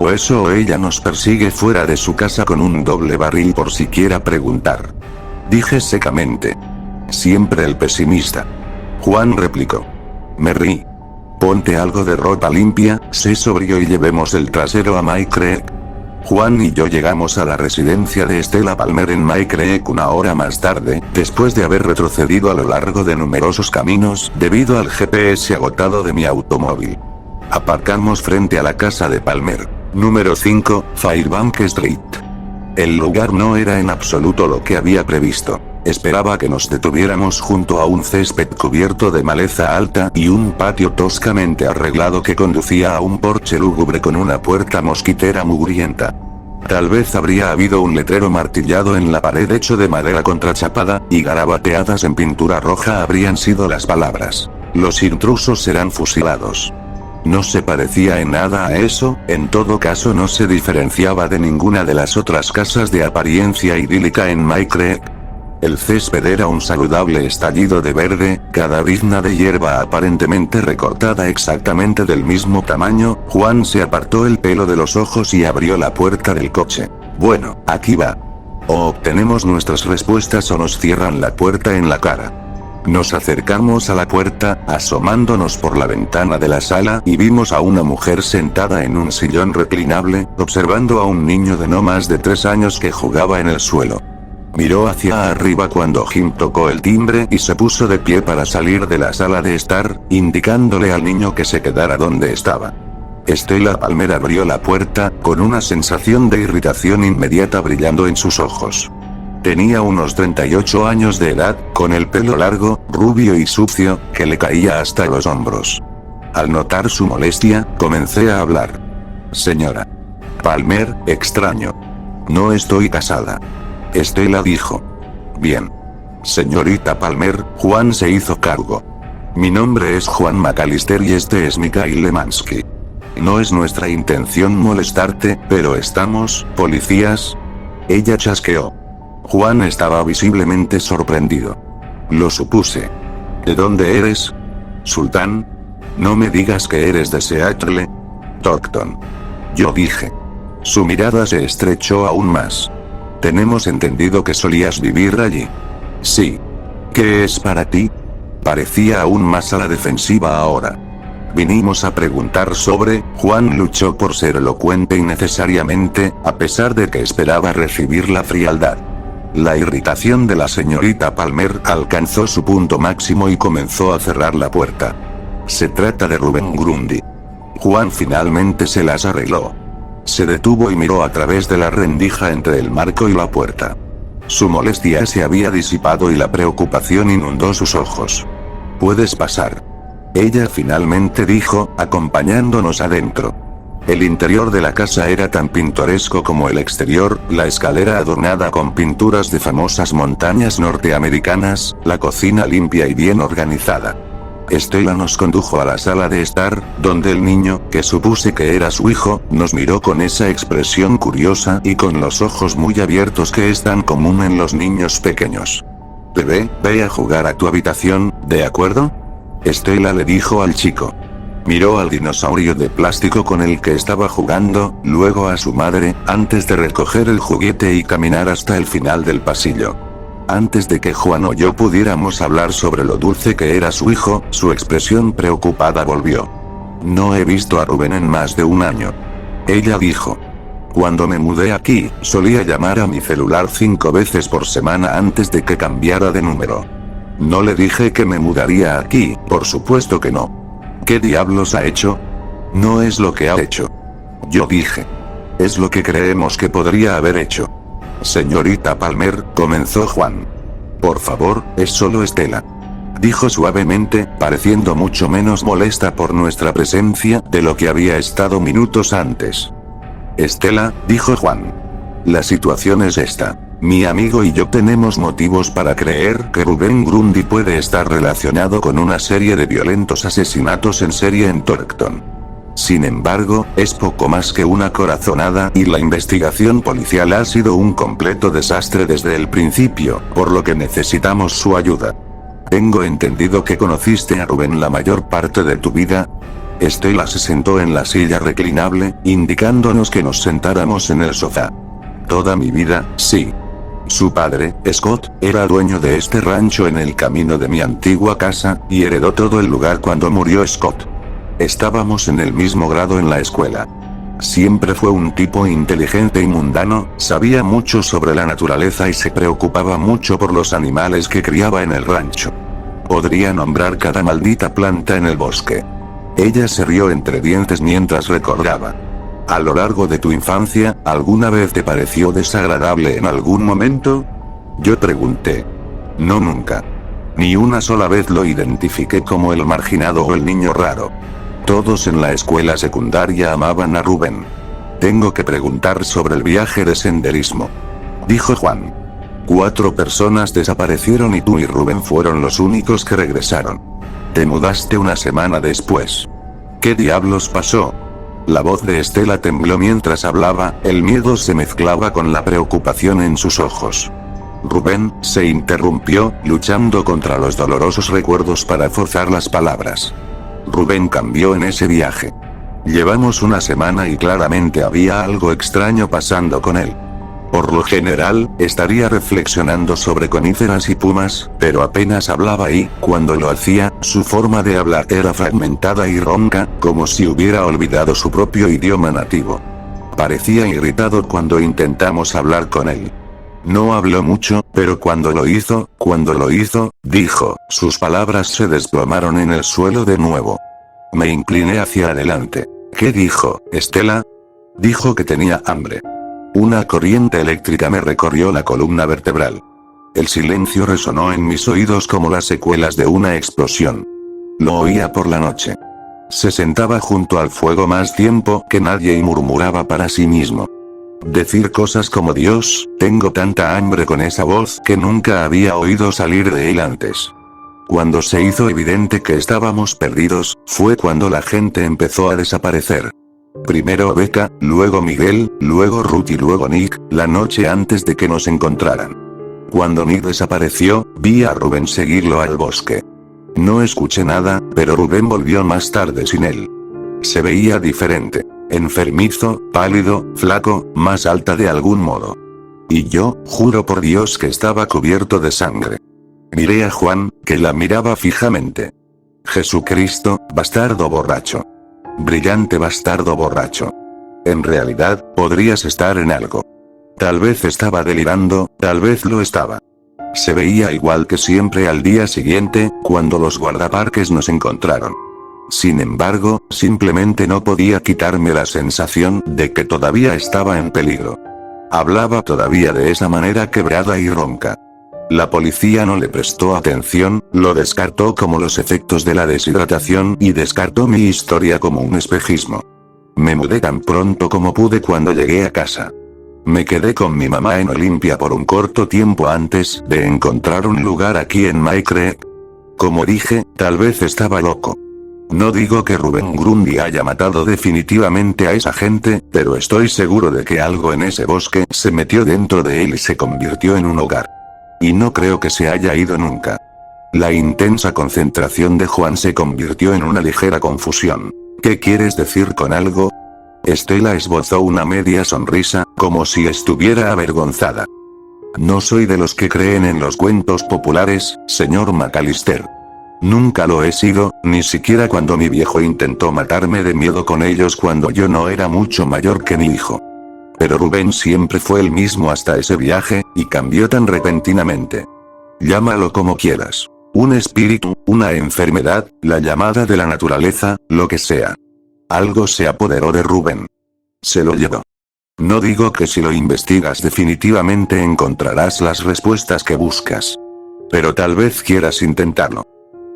O eso o ella nos persigue fuera de su casa con un doble barril por si quiera preguntar. Dije secamente. Siempre el pesimista. Juan replicó. Me reí. Ponte algo de ropa limpia, sé sobrio y llevemos el trasero a Mike Creek. Juan y yo llegamos a la residencia de Stella Palmer en Mike Creek una hora más tarde, después de haber retrocedido a lo largo de numerosos caminos debido al GPS agotado de mi automóvil. Aparcamos frente a la casa de Palmer. Número 5, Fairbank Street. El lugar no era en absoluto lo que había previsto. Esperaba que nos detuviéramos junto a un césped cubierto de maleza alta y un patio toscamente arreglado que conducía a un porche lúgubre con una puerta mosquitera mugrienta. Tal vez habría habido un letrero martillado en la pared hecho de madera contrachapada, y garabateadas en pintura roja habrían sido las palabras: los intrusos serán fusilados. No se parecía en nada a eso, en todo caso no se diferenciaba de ninguna de las otras casas de apariencia idílica en Mike Creek. El césped era un saludable estallido de verde, cada brizna de hierba aparentemente recortada exactamente del mismo tamaño. Juan se apartó el pelo de los ojos y abrió la puerta del coche. Bueno, aquí va. O obtenemos nuestras respuestas o nos cierran la puerta en la cara. Nos acercamos a la puerta, asomándonos por la ventana de la sala, y vimos a una mujer sentada en un sillón reclinable, observando a un niño de no más de 3 años que jugaba en el suelo. Miró hacia arriba cuando Jim tocó el timbre y se puso de pie para salir de la sala de estar, indicándole al niño que se quedara donde estaba. Stella Palmer abrió la puerta, con una sensación de irritación inmediata brillando en sus ojos. Tenía unos 38 años de edad, con el pelo largo, rubio y sucio, que le caía hasta los hombros. Al notar su molestia, comencé a hablar. Señora Palmer, extraño. No estoy casada. Stella dijo. Bien. Señorita Palmer, Juan se hizo cargo. Mi nombre es Juan McAllister y este es Mikhail Lemansky. No es nuestra intención molestarte, pero estamos, policías. Ella chasqueó. Juan estaba visiblemente sorprendido. Lo supuse. ¿De dónde eres? ¿Sultán? No me digas que eres de Seattle. Thornton. Yo dije. Su mirada se estrechó aún más. Tenemos entendido que solías vivir allí. Sí. ¿Qué es para ti? Parecía aún más a la defensiva ahora. Vinimos a preguntar sobre. Juan luchó por ser elocuente innecesariamente, a pesar de que esperaba recibir la frialdad. La irritación de la señorita Palmer alcanzó su punto máximo y comenzó a cerrar la puerta. Se trata de Rubén Grundy. Juan finalmente se las arregló. Se detuvo y miró a través de la rendija entre el marco y la puerta. Su molestia se había disipado y la preocupación inundó sus ojos. «Puedes pasar». Ella finalmente dijo, acompañándonos adentro. El interior de la casa era tan pintoresco como el exterior, la escalera adornada con pinturas de famosas montañas norteamericanas, la cocina limpia y bien organizada. Estela nos condujo a la sala de estar, donde el niño, que supuse que era su hijo, nos miró con esa expresión curiosa y con los ojos muy abiertos que es tan común en los niños pequeños. «Bebé, ve a jugar a tu habitación, ¿de acuerdo?», Estela le dijo al chico. Miró al dinosaurio de plástico con el que estaba jugando, luego a su madre, antes de recoger el juguete y caminar hasta el final del pasillo. Antes de que Juan o yo pudiéramos hablar sobre lo dulce que era su hijo, su expresión preocupada volvió. «No he visto a Rubén en más de un año». Ella dijo. «Cuando me mudé aquí, solía llamar a mi celular 5 veces por semana antes de que cambiara de número. No le dije que me mudaría aquí, por supuesto que no». «¿Qué diablos ha hecho?». «No es lo que ha hecho». Yo dije. «Es lo que creemos que podría haber hecho». «Señorita Palmer», comenzó Juan. «Por favor, es solo Estela», dijo suavemente, pareciendo mucho menos molesta por nuestra presencia de lo que había estado minutos antes. «Estela», dijo Juan. «La situación es esta. Mi amigo y yo tenemos motivos para creer que Rubén Grundy puede estar relacionado con una serie de violentos asesinatos en serie en Torrington. Sin embargo, es poco más que una corazonada y la investigación policial ha sido un completo desastre desde el principio, por lo que necesitamos su ayuda». «Tengo entendido que conociste a Rubén la mayor parte de tu vida». Estela se sentó en la silla reclinable, indicándonos que nos sentáramos en el sofá. «Toda mi vida, sí. Su padre, Scott, era dueño de este rancho en el camino de mi antigua casa, y heredó todo el lugar cuando murió Scott. Estábamos en el mismo grado en la escuela. Siempre fue un tipo inteligente y mundano, sabía mucho sobre la naturaleza y se preocupaba mucho por los animales que criaba en el rancho. Podría nombrar cada maldita planta en el bosque». Ella se rió entre dientes mientras recordaba. «A lo largo de tu infancia, ¿alguna vez te pareció desagradable en algún momento?». Yo pregunté. «No, nunca. Ni una sola vez lo identifiqué como el marginado o el niño raro. Todos en la escuela secundaria amaban a Rubén. Tengo que preguntar sobre el viaje de senderismo», dijo Juan. «4 personas desaparecieron y tú y Rubén fueron los únicos que regresaron. Te mudaste una semana después. ¿Qué diablos pasó?». La voz de Estela tembló mientras hablaba, el miedo se mezclaba con la preocupación en sus ojos. Rubén, se interrumpió, luchando contra los dolorosos recuerdos para forzar las palabras. Rubén cambió en ese viaje. Llevamos una semana y claramente había algo extraño pasando con él. Por lo general, estaría reflexionando sobre coníferas y pumas, pero apenas hablaba y, cuando lo hacía, su forma de hablar era fragmentada y ronca, como si hubiera olvidado su propio idioma nativo. Parecía irritado cuando intentamos hablar con él. No habló mucho, pero cuando lo hizo, dijo, sus palabras se desplomaron en el suelo de nuevo. Me incliné hacia adelante. «¿Qué dijo, Estela?». «Dijo que tenía hambre». Una corriente eléctrica me recorrió la columna vertebral. El silencio resonó en mis oídos como las secuelas de una explosión. Lo oía por la noche. Se sentaba junto al fuego más tiempo que nadie y murmuraba para sí mismo. Decir cosas como «Dios, tengo tanta hambre» con esa voz que nunca había oído salir de él antes. Cuando se hizo evidente que estábamos perdidos, fue cuando la gente empezó a desaparecer. Primero Becca, luego Miguel, luego Ruth y luego Nick, la noche antes de que nos encontraran. Cuando Nick desapareció, vi a Rubén seguirlo al bosque. No escuché nada, pero Rubén volvió más tarde sin él. Se veía diferente. Enfermizo, pálido, flaco, más alta de algún modo. Y yo, juro por Dios que estaba cubierto de sangre. Miré a Juan, que la miraba fijamente. Jesucristo, bastardo borracho. Brillante bastardo borracho. En realidad, podrías estar en algo. Tal vez estaba delirando, tal vez lo estaba. Se veía igual que siempre al día siguiente, cuando los guardaparques nos encontraron. Sin embargo, simplemente no podía quitarme la sensación de que todavía estaba en peligro. Hablaba todavía de esa manera quebrada y ronca. La policía no le prestó atención, lo descartó como los efectos de la deshidratación y descartó mi historia como un espejismo. Me mudé tan pronto como pude cuando llegué a casa. Me quedé con mi mamá en Olimpia por un corto tiempo antes de encontrar un lugar aquí en Mycree. Como dije, tal vez estaba loco. No digo que Rubén Grundy haya matado definitivamente a esa gente, pero estoy seguro de que algo en ese bosque se metió dentro de él y se convirtió en un hogar. Y no creo que se haya ido nunca. La intensa concentración de Juan se convirtió en una ligera confusión. ¿Qué quieres decir con algo? Estela esbozó una media sonrisa, como si estuviera avergonzada. No soy de los que creen en los cuentos populares, señor McAllister. Nunca lo he sido, ni siquiera cuando mi viejo intentó matarme de miedo con ellos cuando yo no era mucho mayor que mi hijo. Pero Rubén siempre fue el mismo hasta ese viaje, y cambió tan repentinamente. Llámalo como quieras. Un espíritu, una enfermedad, la llamada de la naturaleza, lo que sea. Algo se apoderó de Rubén. Se lo llevó. No digo que si lo investigas definitivamente encontrarás las respuestas que buscas. Pero tal vez quieras intentarlo.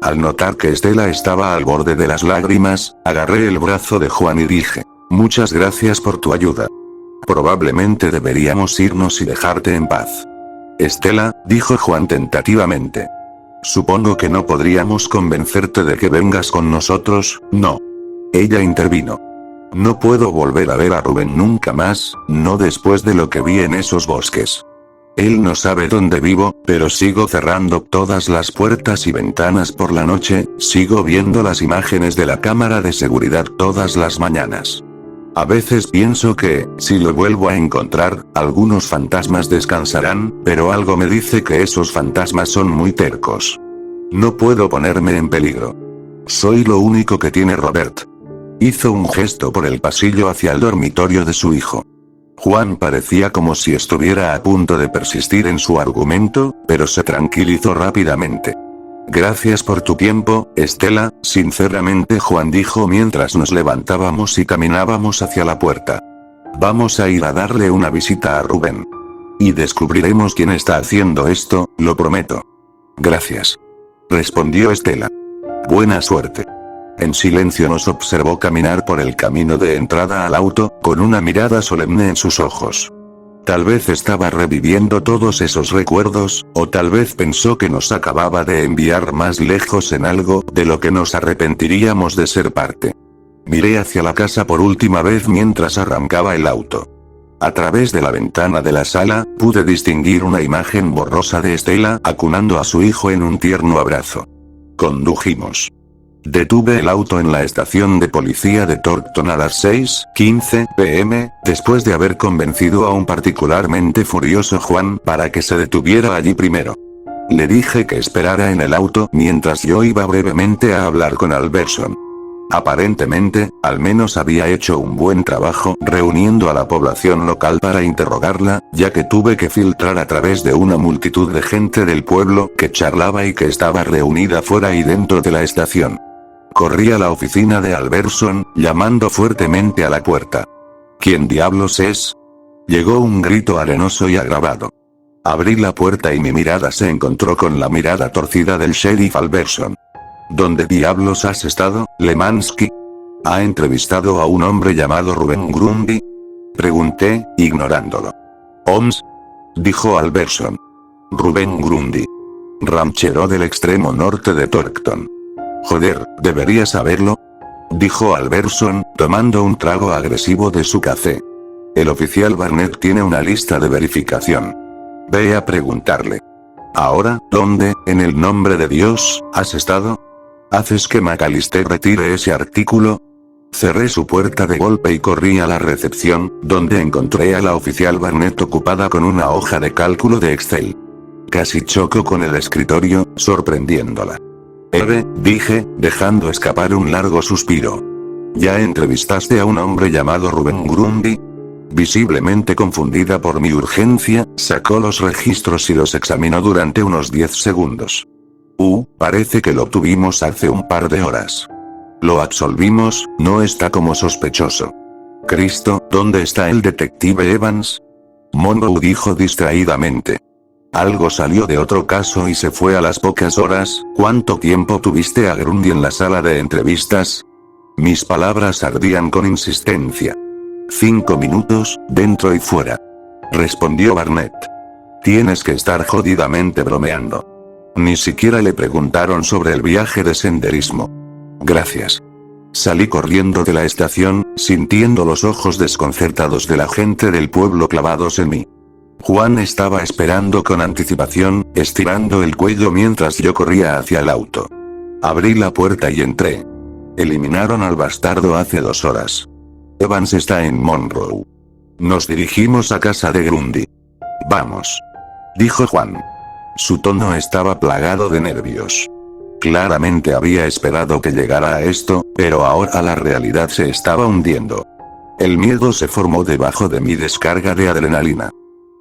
Al notar que Estela estaba al borde de las lágrimas, agarré el brazo de Juan y dije, muchas gracias por tu ayuda. Probablemente deberíamos irnos y dejarte en paz. Estela, dijo Juan tentativamente. Supongo que no podríamos convencerte de que vengas con nosotros, ¿no? Ella intervino. No puedo volver a ver a Rubén nunca más, no después de lo que vi en esos bosques. Él no sabe dónde vivo, pero sigo cerrando todas las puertas y ventanas por la noche, sigo viendo las imágenes de la cámara de seguridad todas las mañanas. A veces pienso que, si lo vuelvo a encontrar, algunos fantasmas descansarán, pero algo me dice que esos fantasmas son muy tercos. No puedo ponerme en peligro. Soy lo único que tiene Robert. Hizo un gesto por el pasillo hacia el dormitorio de su hijo. Juan parecía como si estuviera a punto de persistir en su argumento, pero se tranquilizó rápidamente. Gracias por tu tiempo, Estela, sinceramente Juan dijo mientras nos levantábamos y caminábamos hacia la puerta. Vamos a ir a darle una visita a Rubén. Y descubriremos quién está haciendo esto, lo prometo. Gracias. Respondió Estela. Buena suerte. En silencio nos observó caminar por el camino de entrada al auto, con una mirada solemne en sus ojos. Tal vez estaba reviviendo todos esos recuerdos, o tal vez pensó que nos acababa de enviar más lejos en algo de lo que nos arrepentiríamos de ser parte. Miré hacia la casa por última vez mientras arrancaba el auto. A través de la ventana de la sala, pude distinguir una imagen borrosa de Estela acunando a su hijo en un tierno abrazo. Condujimos. Detuve el auto en la estación de policía de Torkton a las 6:15 p.m., después de haber convencido a un particularmente furioso Juan para que se detuviera allí primero. Le dije que esperara en el auto mientras yo iba brevemente a hablar con Alberson. Aparentemente, al menos había hecho un buen trabajo reuniendo a la población local para interrogarla, ya que tuve que filtrar a través de una multitud de gente del pueblo que charlaba y que estaba reunida fuera y dentro de la estación. Corrí a la oficina de Alberson, llamando fuertemente a la puerta. ¿Quién diablos es? Llegó un grito arenoso y agravado. Abrí la puerta y mi mirada se encontró con la mirada torcida del sheriff Alberson. ¿Dónde diablos has estado, Lemansky? ¿Ha entrevistado a un hombre llamado Rubén Grundy? Pregunté, ignorándolo. «Oms», dijo Alberson. Rubén Grundy. Ranchero del extremo norte de Torkton. Joder, debería saberlo, dijo Alberson, tomando un trago agresivo de su café. El oficial Barnett tiene una lista de verificación. Ve a preguntarle. Ahora, ¿dónde, en el nombre de Dios, has estado? ¿Haces que McAllister retire ese artículo? Cerré su puerta de golpe y corrí a la recepción, donde encontré a la oficial Barnett ocupada con una hoja de cálculo de Excel. casi chocó con el escritorio, sorprendiéndola. Eve, dije, dejando escapar un largo suspiro. ¿Ya entrevistaste a un hombre llamado Rubén Grundy? Visiblemente confundida por mi urgencia, sacó los registros y los examinó durante unos 10 segundos. Parece que lo tuvimos hace un par de horas. Lo absolvimos, no está como sospechoso. Cristo, ¿dónde está el detective Evans? Monroe dijo distraídamente. Algo salió de otro caso y se fue a las pocas horas. ¿Cuánto tiempo tuviste a Grundy en la sala de entrevistas? Mis palabras ardían con insistencia. 5 minutos, dentro y fuera. Respondió Barnett. Tienes que estar jodidamente bromeando. Ni siquiera le preguntaron sobre el viaje de senderismo. Gracias. Salí corriendo de la estación, sintiendo los ojos desconcertados de la gente del pueblo clavados en mí. Juan estaba esperando con anticipación, estirando el cuello mientras yo corría hacia el auto. Abrí la puerta y entré. Eliminaron al bastardo hace 2 horas. Evans está en Monroe. Nos dirigimos a casa de Grundy. Vamos. Dijo Juan. Su tono estaba plagado de nervios. Claramente había esperado que llegara a esto, pero ahora la realidad se estaba hundiendo. El miedo se formó debajo de mi descarga de adrenalina.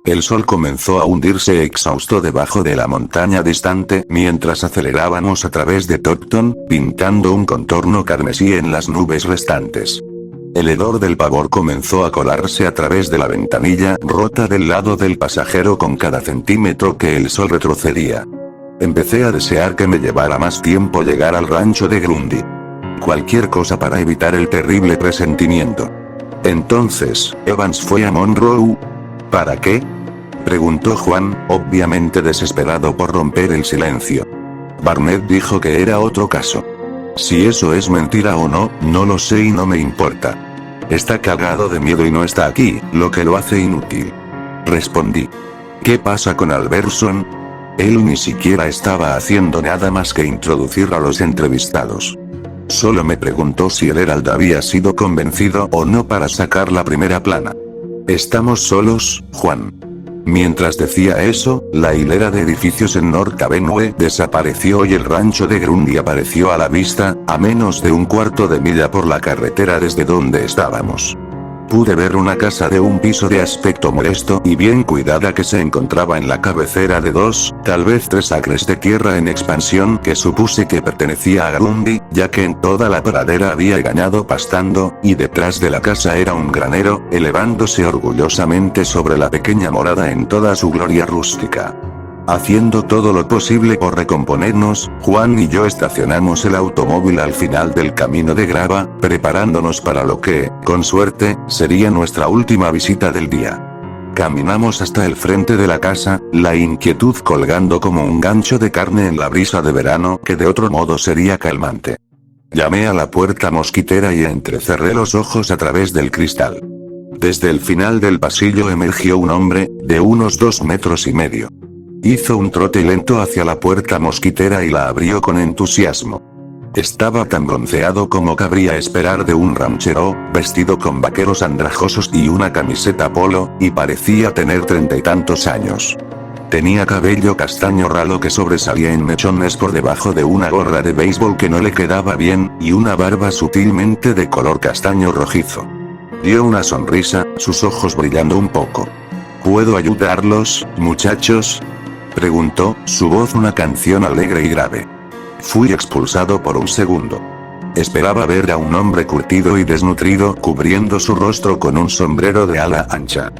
El sol comenzó a hundirse exhausto debajo de la montaña distante mientras acelerábamos a través de Topton, pintando un contorno carmesí en las nubes restantes. El hedor del pavor comenzó a colarse a través de la ventanilla rota del lado del pasajero con cada centímetro que el sol retrocedía. Empecé a desear que me llevara más tiempo llegar al rancho de Grundy. Cualquier cosa para evitar el terrible presentimiento. Entonces, Evans fue a Monroe. ¿Para qué? Preguntó Juan, obviamente desesperado por romper el silencio. Barnett dijo que era otro caso. Si eso es mentira o no, no lo sé y no me importa. Está cagado de miedo y no está aquí, lo que lo hace inútil. Respondí. ¿Qué pasa con Albertson? Él ni siquiera estaba haciendo nada más que introducir a los entrevistados. Solo me preguntó si el Herald había sido convencido o no para sacar la primera plana. Estamos solos, Juan. Mientras decía eso, la hilera de edificios en North Avenue desapareció y el rancho de Grundy apareció a la vista, a menos de un cuarto de milla por la carretera desde donde estábamos. Pude ver una casa de un piso de aspecto modesto y bien cuidada que se encontraba en la cabecera de 2, tal vez 3 acres de tierra en expansión que supuse que pertenecía a Grundy, ya que en toda la pradera había ganado pastando, y detrás de la casa era un granero, elevándose orgullosamente sobre la pequeña morada en toda su gloria rústica. Haciendo todo lo posible por recomponernos, Juan y yo estacionamos el automóvil al final del camino de grava, preparándonos para lo que, con suerte, sería nuestra última visita del día. Caminamos hasta el frente de la casa, la inquietud colgando como un gancho de carne en la brisa de verano que de otro modo sería calmante. Llamé a la puerta mosquitera y entrecerré los ojos a través del cristal. Desde el final del pasillo emergió un hombre, de unos 2,5 metros. Hizo un trote lento hacia la puerta mosquitera y la abrió con entusiasmo. Estaba tan bronceado como cabría esperar de un ranchero, vestido con vaqueros andrajosos y una camiseta polo, y parecía tener 30 y tantos años. Tenía cabello castaño ralo que sobresalía en mechones por debajo de una gorra de béisbol que no le quedaba bien, y una barba sutilmente de color castaño rojizo. Dio una sonrisa, sus ojos brillando un poco. ¿Puedo ayudarlos, muchachos?, preguntó, su voz una canción alegre y grave. Fui expulsado por un segundo. Esperaba ver a un hombre curtido y desnutrido cubriendo su rostro con un sombrero de ala ancha.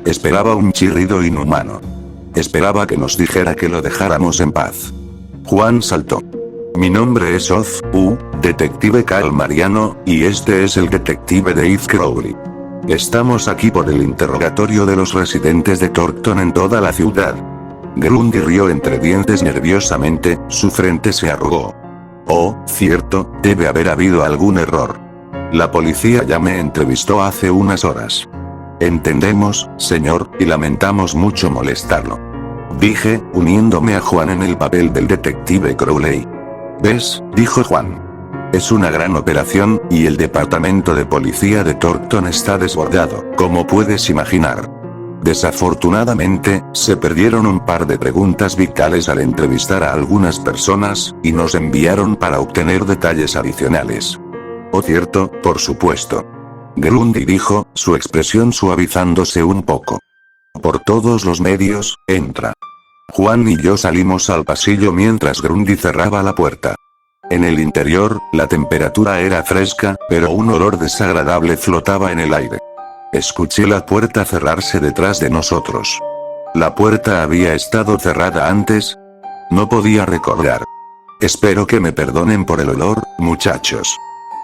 Esperaba un chirrido inhumano. Esperaba que nos dijera que lo dejáramos en paz. Juan saltó. Mi nombre es Oz, detective Cal Mariano, y este es el detective Dave Crowley. Estamos aquí por el interrogatorio de los residentes de Thornton en toda la ciudad. Grundy rió entre dientes nerviosamente, su frente se arrugó. Oh, cierto, debe haber habido algún error. La policía ya me entrevistó hace unas horas. Entendemos, señor, y lamentamos mucho molestarlo. Dije, uniéndome a Juan en el papel del detective Crowley. ¿Ves?, dijo Juan. Es una gran operación, y el departamento de policía de Thornton está desbordado, como puedes imaginar. Desafortunadamente, se perdieron un par de preguntas vitales al entrevistar a algunas personas, y nos enviaron para obtener detalles adicionales. Oh cierto, por supuesto. Grundy dijo, su expresión suavizándose un poco. Por todos los medios, entra. Juan y yo salimos al pasillo mientras Grundy cerraba la puerta. En el interior, la temperatura era fresca, pero un olor desagradable flotaba en el aire. Escuché la puerta cerrarse detrás de nosotros. ¿La puerta había estado cerrada antes? No podía recordar. Espero que me perdonen por el olor, muchachos.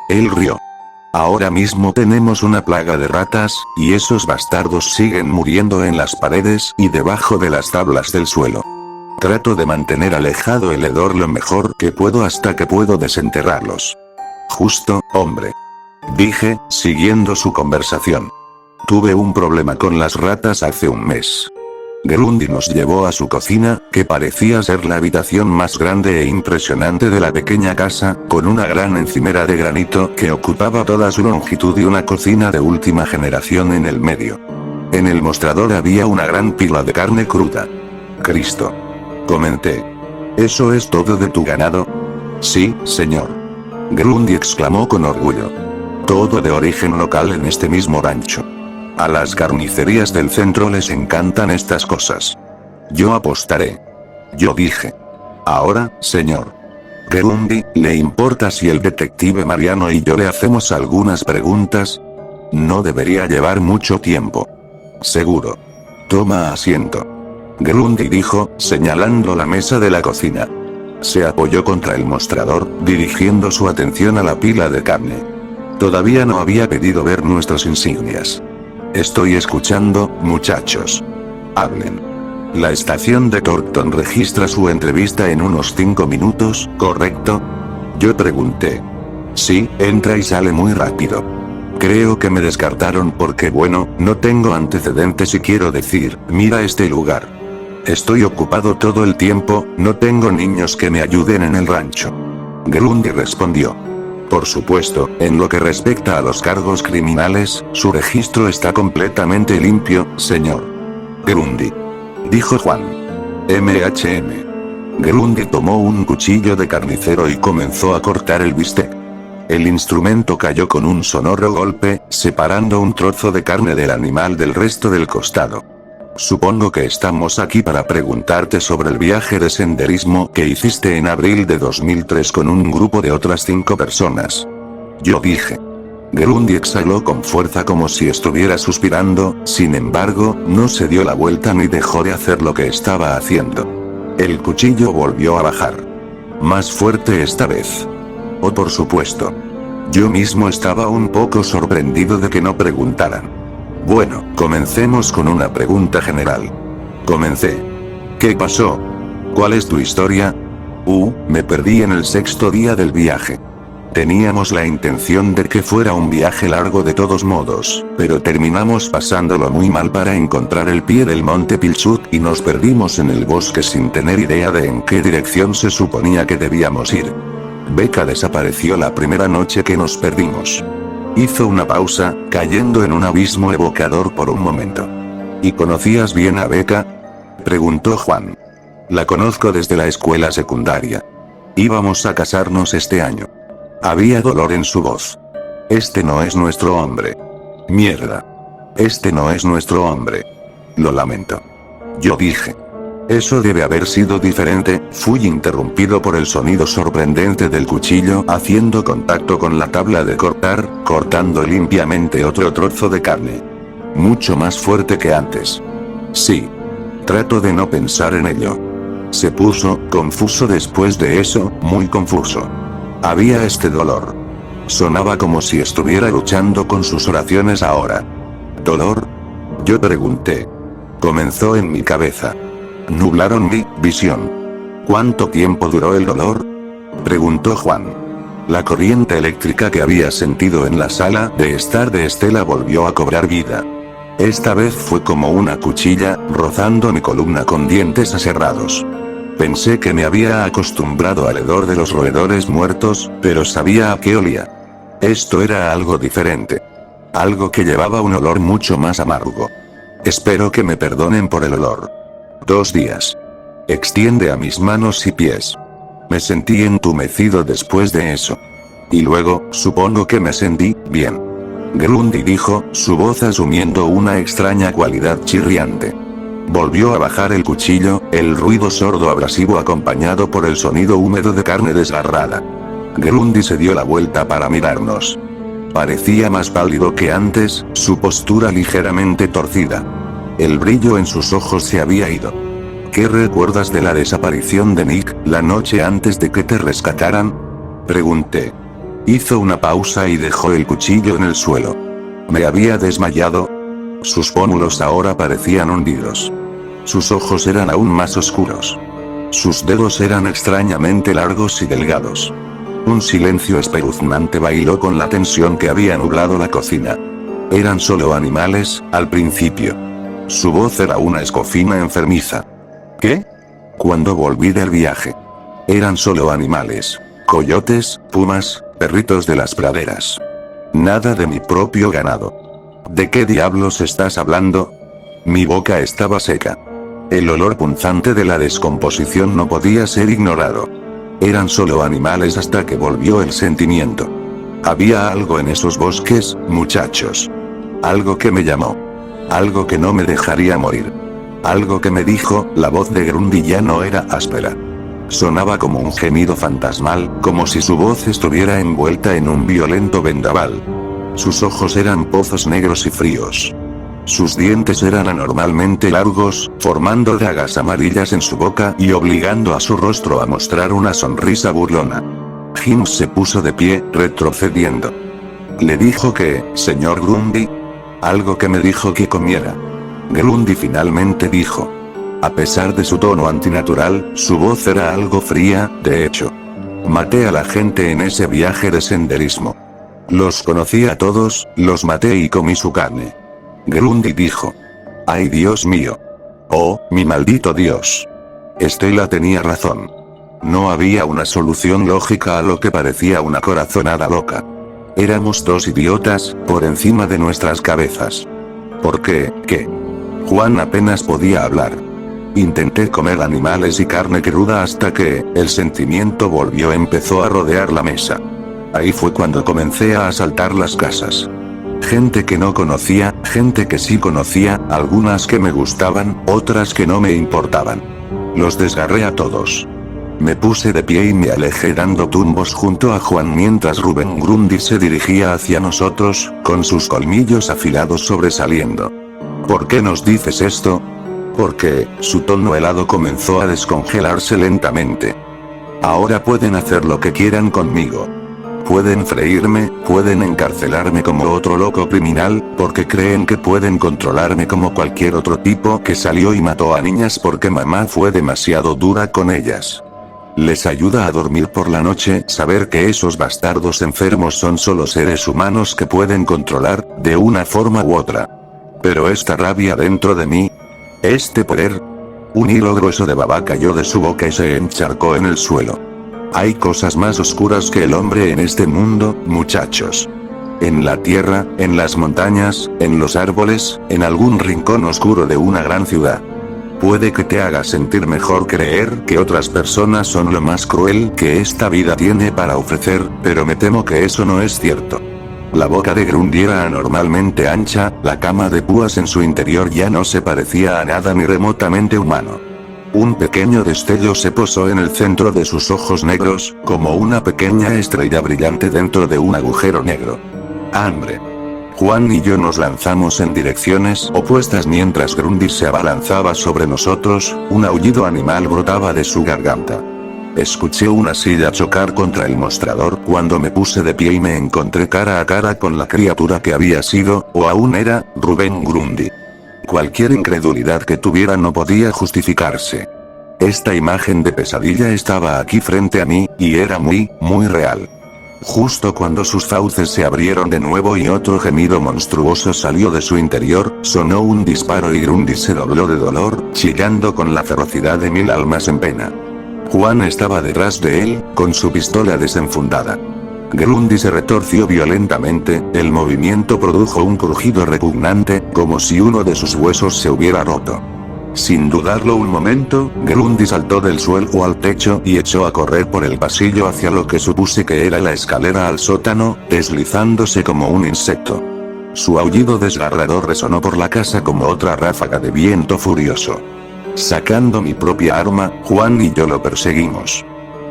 Él rió. Ahora mismo tenemos una plaga de ratas, y esos bastardos siguen muriendo en las paredes y debajo de las tablas del suelo. Trato de mantener alejado el hedor lo mejor que puedo hasta que puedo desenterrarlos. Justo, hombre. Dije, siguiendo su conversación. Tuve un problema con las ratas hace un mes. Grundy nos llevó a su cocina, que parecía ser la habitación más grande e impresionante de la pequeña casa, con una gran encimera de granito que ocupaba toda su longitud y una cocina de última generación en el medio. En el mostrador había una gran pila de carne cruda. Cristo. Comenté. ¿Eso es todo de tu ganado? Sí, señor. Grundy exclamó con orgullo. Todo de origen local en este mismo rancho. A las carnicerías del centro les encantan estas cosas. Yo apostaré. Yo dije. Ahora, señor Grundy, ¿le importa si el detective Mariano y yo le hacemos algunas preguntas? No debería llevar mucho tiempo. Seguro. Toma asiento. Grundy dijo, señalando la mesa de la cocina. Se apoyó contra el mostrador, dirigiendo su atención a la pila de carne. Todavía no había pedido ver nuestras insignias. Estoy escuchando, muchachos. Hablen. La estación de Thornton registra su entrevista en unos 5 minutos, ¿correcto? Yo pregunté. Sí, entra y sale muy rápido. Creo que me descartaron porque bueno, no tengo antecedentes y quiero decir, mira este lugar. Estoy ocupado todo el tiempo, no tengo niños que me ayuden en el rancho. Grundy respondió. Por supuesto, en lo que respecta a los cargos criminales, su registro está completamente limpio, señor Grundy. Dijo Juan. Grundy tomó un cuchillo de carnicero y comenzó a cortar el bistec. El instrumento cayó con un sonoro golpe, separando un trozo de carne del animal del resto del costado. Supongo que estamos aquí para preguntarte sobre el viaje de senderismo que hiciste en abril de 2003 con un grupo de otras 5 personas. Yo dije. Grundy exhaló con fuerza como si estuviera suspirando, sin embargo, no se dio la vuelta ni dejó de hacer lo que estaba haciendo. El cuchillo volvió a bajar. Más fuerte esta vez. Oh, por supuesto. Yo mismo estaba un poco sorprendido de que no preguntaran. Bueno, comencemos con una pregunta general. Comencé. ¿Qué pasó? ¿Cuál es tu historia? Me perdí en el 6º día del viaje. Teníamos la intención de que fuera un viaje largo de todos modos, pero terminamos pasándolo muy mal para encontrar el pie del monte Pilsud y nos perdimos en el bosque sin tener idea de en qué dirección se suponía que debíamos ir. Becca desapareció la primera noche que nos perdimos. Hizo una pausa, cayendo en un abismo evocador por un momento. ¿Y conocías bien a Becca? Preguntó Juan. La conozco desde la escuela secundaria. Íbamos a casarnos este año. Había dolor en su voz. Este no es nuestro hombre. Mierda. Este no es nuestro hombre. Lo lamento. Yo dije. Eso debe haber sido diferente, fui interrumpido por el sonido sorprendente del cuchillo haciendo contacto con la tabla de cortar, cortando limpiamente otro trozo de carne. Mucho más fuerte que antes. Sí. Trato de no pensar en ello. Se puso, confuso después de eso, muy confuso. Había este dolor. Sonaba como si estuviera luchando con sus oraciones ahora. ¿Dolor? Yo pregunté. Comenzó en mi cabeza. Nublaron mi visión. ¿Cuánto tiempo duró el dolor? Preguntó Juan. La corriente eléctrica que había sentido en la sala de estar de Estela volvió a cobrar vida. Esta vez fue como una cuchilla, rozando mi columna con dientes aserrados. Pensé que me había acostumbrado al hedor de los roedores muertos, pero sabía a qué olía. Esto era algo diferente. Algo que llevaba un olor mucho más amargo. Espero que me perdonen por el olor. 2 días. Extiende a mis manos y pies. Me sentí entumecido después de eso. Y luego, supongo que me sentí bien. Grundy dijo, su voz asumiendo una extraña cualidad chirriante. Volvió a bajar el cuchillo, el ruido sordo abrasivo acompañado por el sonido húmedo de carne desgarrada. Grundy se dio la vuelta para mirarnos. Parecía más pálido que antes, su postura ligeramente torcida. El brillo en sus ojos se había ido. ¿Qué recuerdas de la desaparición de Nick, la noche antes de que te rescataran? Pregunté. Hizo una pausa y dejó el cuchillo en el suelo. ¿Me había desmayado? Sus pómulos ahora parecían hundidos. Sus ojos eran aún más oscuros. Sus dedos eran extrañamente largos y delgados. Un silencio espeluznante bailó con la tensión que había nublado la cocina. Eran solo animales, al principio. Su voz era una escofina enfermiza. ¿Qué? Cuando volví del viaje. Eran solo animales. Coyotes, pumas, perritos de las praderas. Nada de mi propio ganado. ¿De qué diablos estás hablando? Mi boca estaba seca. El olor punzante de la descomposición no podía ser ignorado. Eran solo animales hasta que volvió el sentimiento. Había algo en esos bosques, muchachos. Algo que me llamó. Algo que no me dejaría morir. Algo que me dijo, la voz de Grundy ya no era áspera. Sonaba como un gemido fantasmal, como si su voz estuviera envuelta en un violento vendaval. Sus ojos eran pozos negros y fríos. Sus dientes eran anormalmente largos, formando dagas amarillas en su boca y obligando a su rostro a mostrar una sonrisa burlona. Jim se puso de pie, retrocediendo. Le dijo que, señor Grundy. Algo que me dijo que comiera. Grundy finalmente dijo. A pesar de su tono antinatural, su voz era algo fría, de hecho. Maté a la gente en ese viaje de senderismo. Los conocí a todos, los maté y comí su carne. Grundy dijo. ¡Ay, Dios mío! ¡Oh, mi maldito Dios! Estela tenía razón. No había una solución lógica a lo que parecía una corazonada loca. Éramos dos idiotas, por encima de nuestras cabezas. ¿Por qué? ¿Qué? Juan apenas podía hablar. Intenté comer animales y carne cruda hasta que, el sentimiento empezó a rodear la mesa. Ahí fue cuando comencé a asaltar las casas. Gente que no conocía, gente que sí conocía, algunas que me gustaban, otras que no me importaban. Los desgarré a todos. Me puse de pie y me alejé dando tumbos junto a Juan mientras Rubén Grundy se dirigía hacia nosotros, con sus colmillos afilados sobresaliendo. ¿Por qué nos dices esto? Porque, su tono helado comenzó a descongelarse lentamente. Ahora pueden hacer lo que quieran conmigo. Pueden freírme, pueden encarcelarme como otro loco criminal, porque creen que pueden controlarme como cualquier otro tipo que salió y mató a niñas porque mamá fue demasiado dura con ellas. Les ayuda a dormir por la noche saber que esos bastardos enfermos son solo seres humanos que pueden controlar, de una forma u otra. Pero esta rabia dentro de mí, este poder. Un hilo grueso de baba cayó de su boca y se encharcó en el suelo. Hay cosas más oscuras que el hombre en este mundo, muchachos. En la tierra, en las montañas, en los árboles, en algún rincón oscuro de una gran ciudad. Puede que te haga sentir mejor creer que otras personas son lo más cruel que esta vida tiene para ofrecer, pero me temo que eso no es cierto. La boca de Grundy era anormalmente ancha, la cama de púas en su interior ya no se parecía a nada ni remotamente humano. Un pequeño destello se posó en el centro de sus ojos negros, como una pequeña estrella brillante dentro de un agujero negro. ¡Hambre! Juan y yo nos lanzamos en direcciones opuestas mientras Grundy se abalanzaba sobre nosotros, un aullido animal brotaba de su garganta. Escuché una silla chocar contra el mostrador cuando me puse de pie y me encontré cara a cara con la criatura que había sido, o aún era, Rubén Grundy. Cualquier incredulidad que tuviera no podía justificarse. Esta imagen de pesadilla estaba aquí frente a mí, y era muy real. Justo cuando sus fauces se abrieron de nuevo y otro gemido monstruoso salió de su interior, sonó un disparo y Grundy se dobló de dolor, chillando con la ferocidad de 1000 almas en pena. Juan estaba detrás de él, con su pistola desenfundada. Grundy se retorció violentamente, el movimiento produjo un crujido repugnante, como si uno de sus huesos se hubiera roto. Sin dudarlo un momento, Grundy saltó del suelo al techo y echó a correr por el pasillo hacia lo que supuse que era la escalera al sótano, deslizándose como un insecto. Su aullido desgarrador resonó por la casa como otra ráfaga de viento furioso. Sacando mi propia arma, Juan y yo lo perseguimos.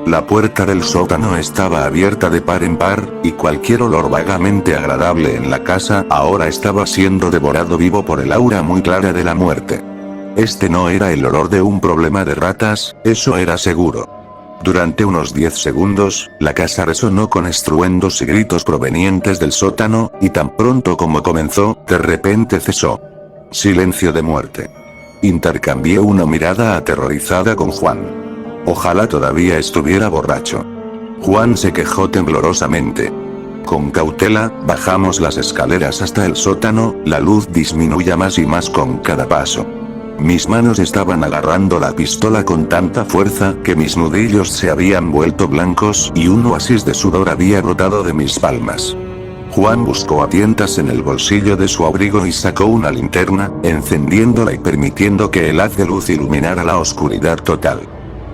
La puerta del sótano estaba abierta de par en par, y cualquier olor vagamente agradable en la casa ahora estaba siendo devorado vivo por el aura muy clara de la muerte. Este no era el olor de un problema de ratas, eso era seguro. Durante unos 10 segundos, la casa resonó con estruendos y gritos provenientes del sótano, y tan pronto como comenzó, de repente cesó. Silencio de muerte. Intercambié una mirada aterrorizada con Juan. Ojalá todavía estuviera borracho. Juan se quejó temblorosamente. Con cautela, bajamos las escaleras hasta el sótano, la luz disminuía más y más con cada paso. Mis manos estaban agarrando la pistola con tanta fuerza que mis nudillos se habían vuelto blancos y un oasis de sudor había brotado de mis palmas. Juan buscó a tientas en el bolsillo de su abrigo y sacó una linterna, encendiéndola y permitiendo que el haz de luz iluminara la oscuridad total.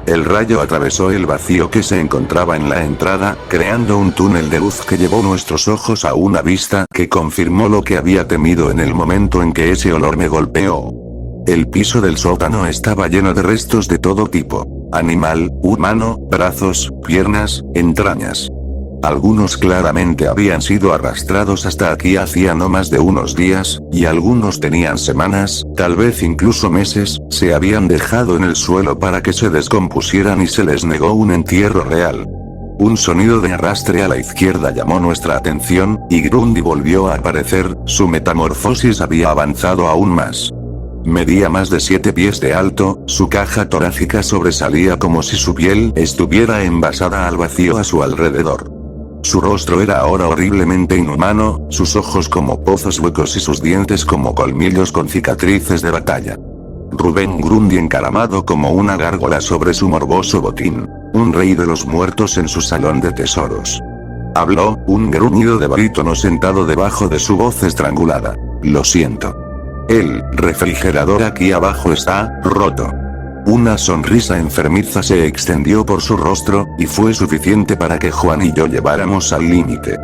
El rayo atravesó el vacío que se encontraba en la entrada, creando un túnel de luz que llevó nuestros ojos a una vista que confirmó lo que había temido en el momento en que ese olor me golpeó. El piso del sótano estaba lleno de restos de todo tipo: animal, humano, brazos, piernas, entrañas. Algunos claramente habían sido arrastrados hasta aquí hacía no más de unos días, y algunos tenían semanas, tal vez incluso meses, se habían dejado en el suelo para que se descompusieran y se les negó un entierro real. Un sonido de arrastre a la izquierda llamó nuestra atención, y Grundy volvió a aparecer, su metamorfosis había avanzado aún más. Medía más de 7 pies de alto, su caja torácica sobresalía como si su piel estuviera envasada al vacío a su alrededor. Su rostro era ahora horriblemente inhumano, sus ojos como pozos huecos y sus dientes como colmillos con cicatrices de batalla. Rubén Grundy encaramado como una gárgola sobre su morboso botín. Un rey de los muertos en su salón de tesoros. Habló, un gruñido de barítono sentado debajo de su voz estrangulada. Lo siento. El refrigerador aquí abajo está roto. Una sonrisa enfermiza se extendió por su rostro, y fue suficiente para que Juan y yo lleváramos al límite.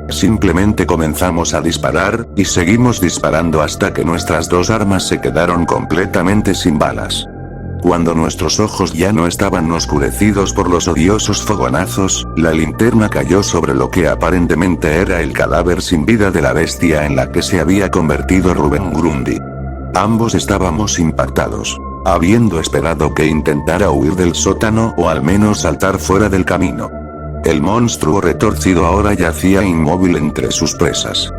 Simplemente comenzamos a disparar, y seguimos disparando hasta que nuestras dos armas se quedaron completamente sin balas. Cuando nuestros ojos ya no estaban oscurecidos por los odiosos fogonazos, la linterna cayó sobre lo que aparentemente era el cadáver sin vida de la bestia en la que se había convertido Rubén Grundy. Ambos estábamos impactados, habiendo esperado que intentara huir del sótano o al menos saltar fuera del camino. El monstruo retorcido ahora yacía inmóvil entre sus presas.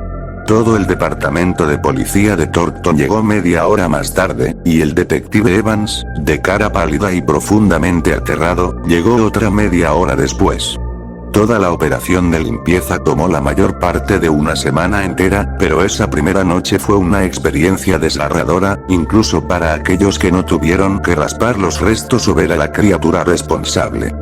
Todo el departamento de policía de Thornton llegó media hora más tarde, y el detective Evans, de cara pálida y profundamente aterrado, llegó otra media hora después. Toda la operación de limpieza tomó la mayor parte de una semana entera, pero esa primera noche fue una experiencia desgarradora, incluso para aquellos que no tuvieron que raspar los restos o ver a la criatura responsable.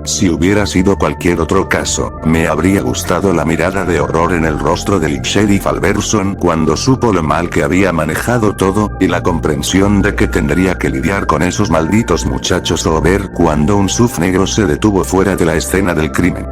Si hubiera sido cualquier otro caso, me habría gustado la mirada de horror en el rostro del sheriff Alberson cuando supo lo mal que había manejado todo, y la comprensión de que tendría que lidiar con esos malditos muchachos o ver cuando un SUV negro se detuvo fuera de la escena del crimen.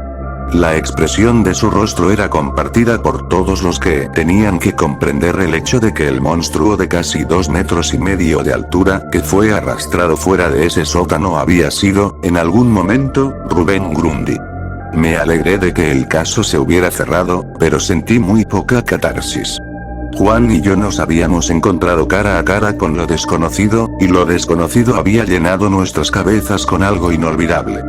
La expresión de su rostro era compartida por todos los que tenían que comprender el hecho de que el monstruo de casi 2,5 metros de altura, que fue arrastrado fuera de ese sótano había sido, en algún momento, Rubén Grundy. Me alegré de que el caso se hubiera cerrado, pero sentí muy poca catarsis. Juan y yo nos habíamos encontrado cara a cara con lo desconocido, y lo desconocido había llenado nuestras cabezas con algo inolvidable.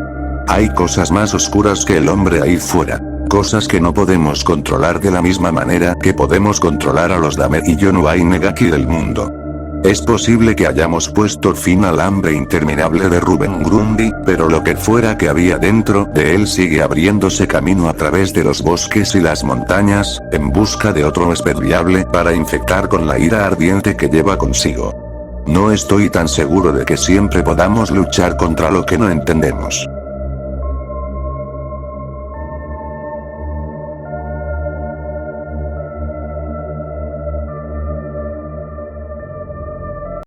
Hay cosas más oscuras que el hombre ahí fuera. Cosas que no podemos controlar de la misma manera que podemos controlar a los Dahmer y John Wayne Gacy del mundo. Es posible que hayamos puesto fin al hambre interminable de Rubén Grundy, pero lo que fuera que había dentro de él sigue abriéndose camino a través de los bosques y las montañas, en busca de otro esberviable para infectar con la ira ardiente que lleva consigo. No estoy tan seguro de que siempre podamos luchar contra lo que no entendemos.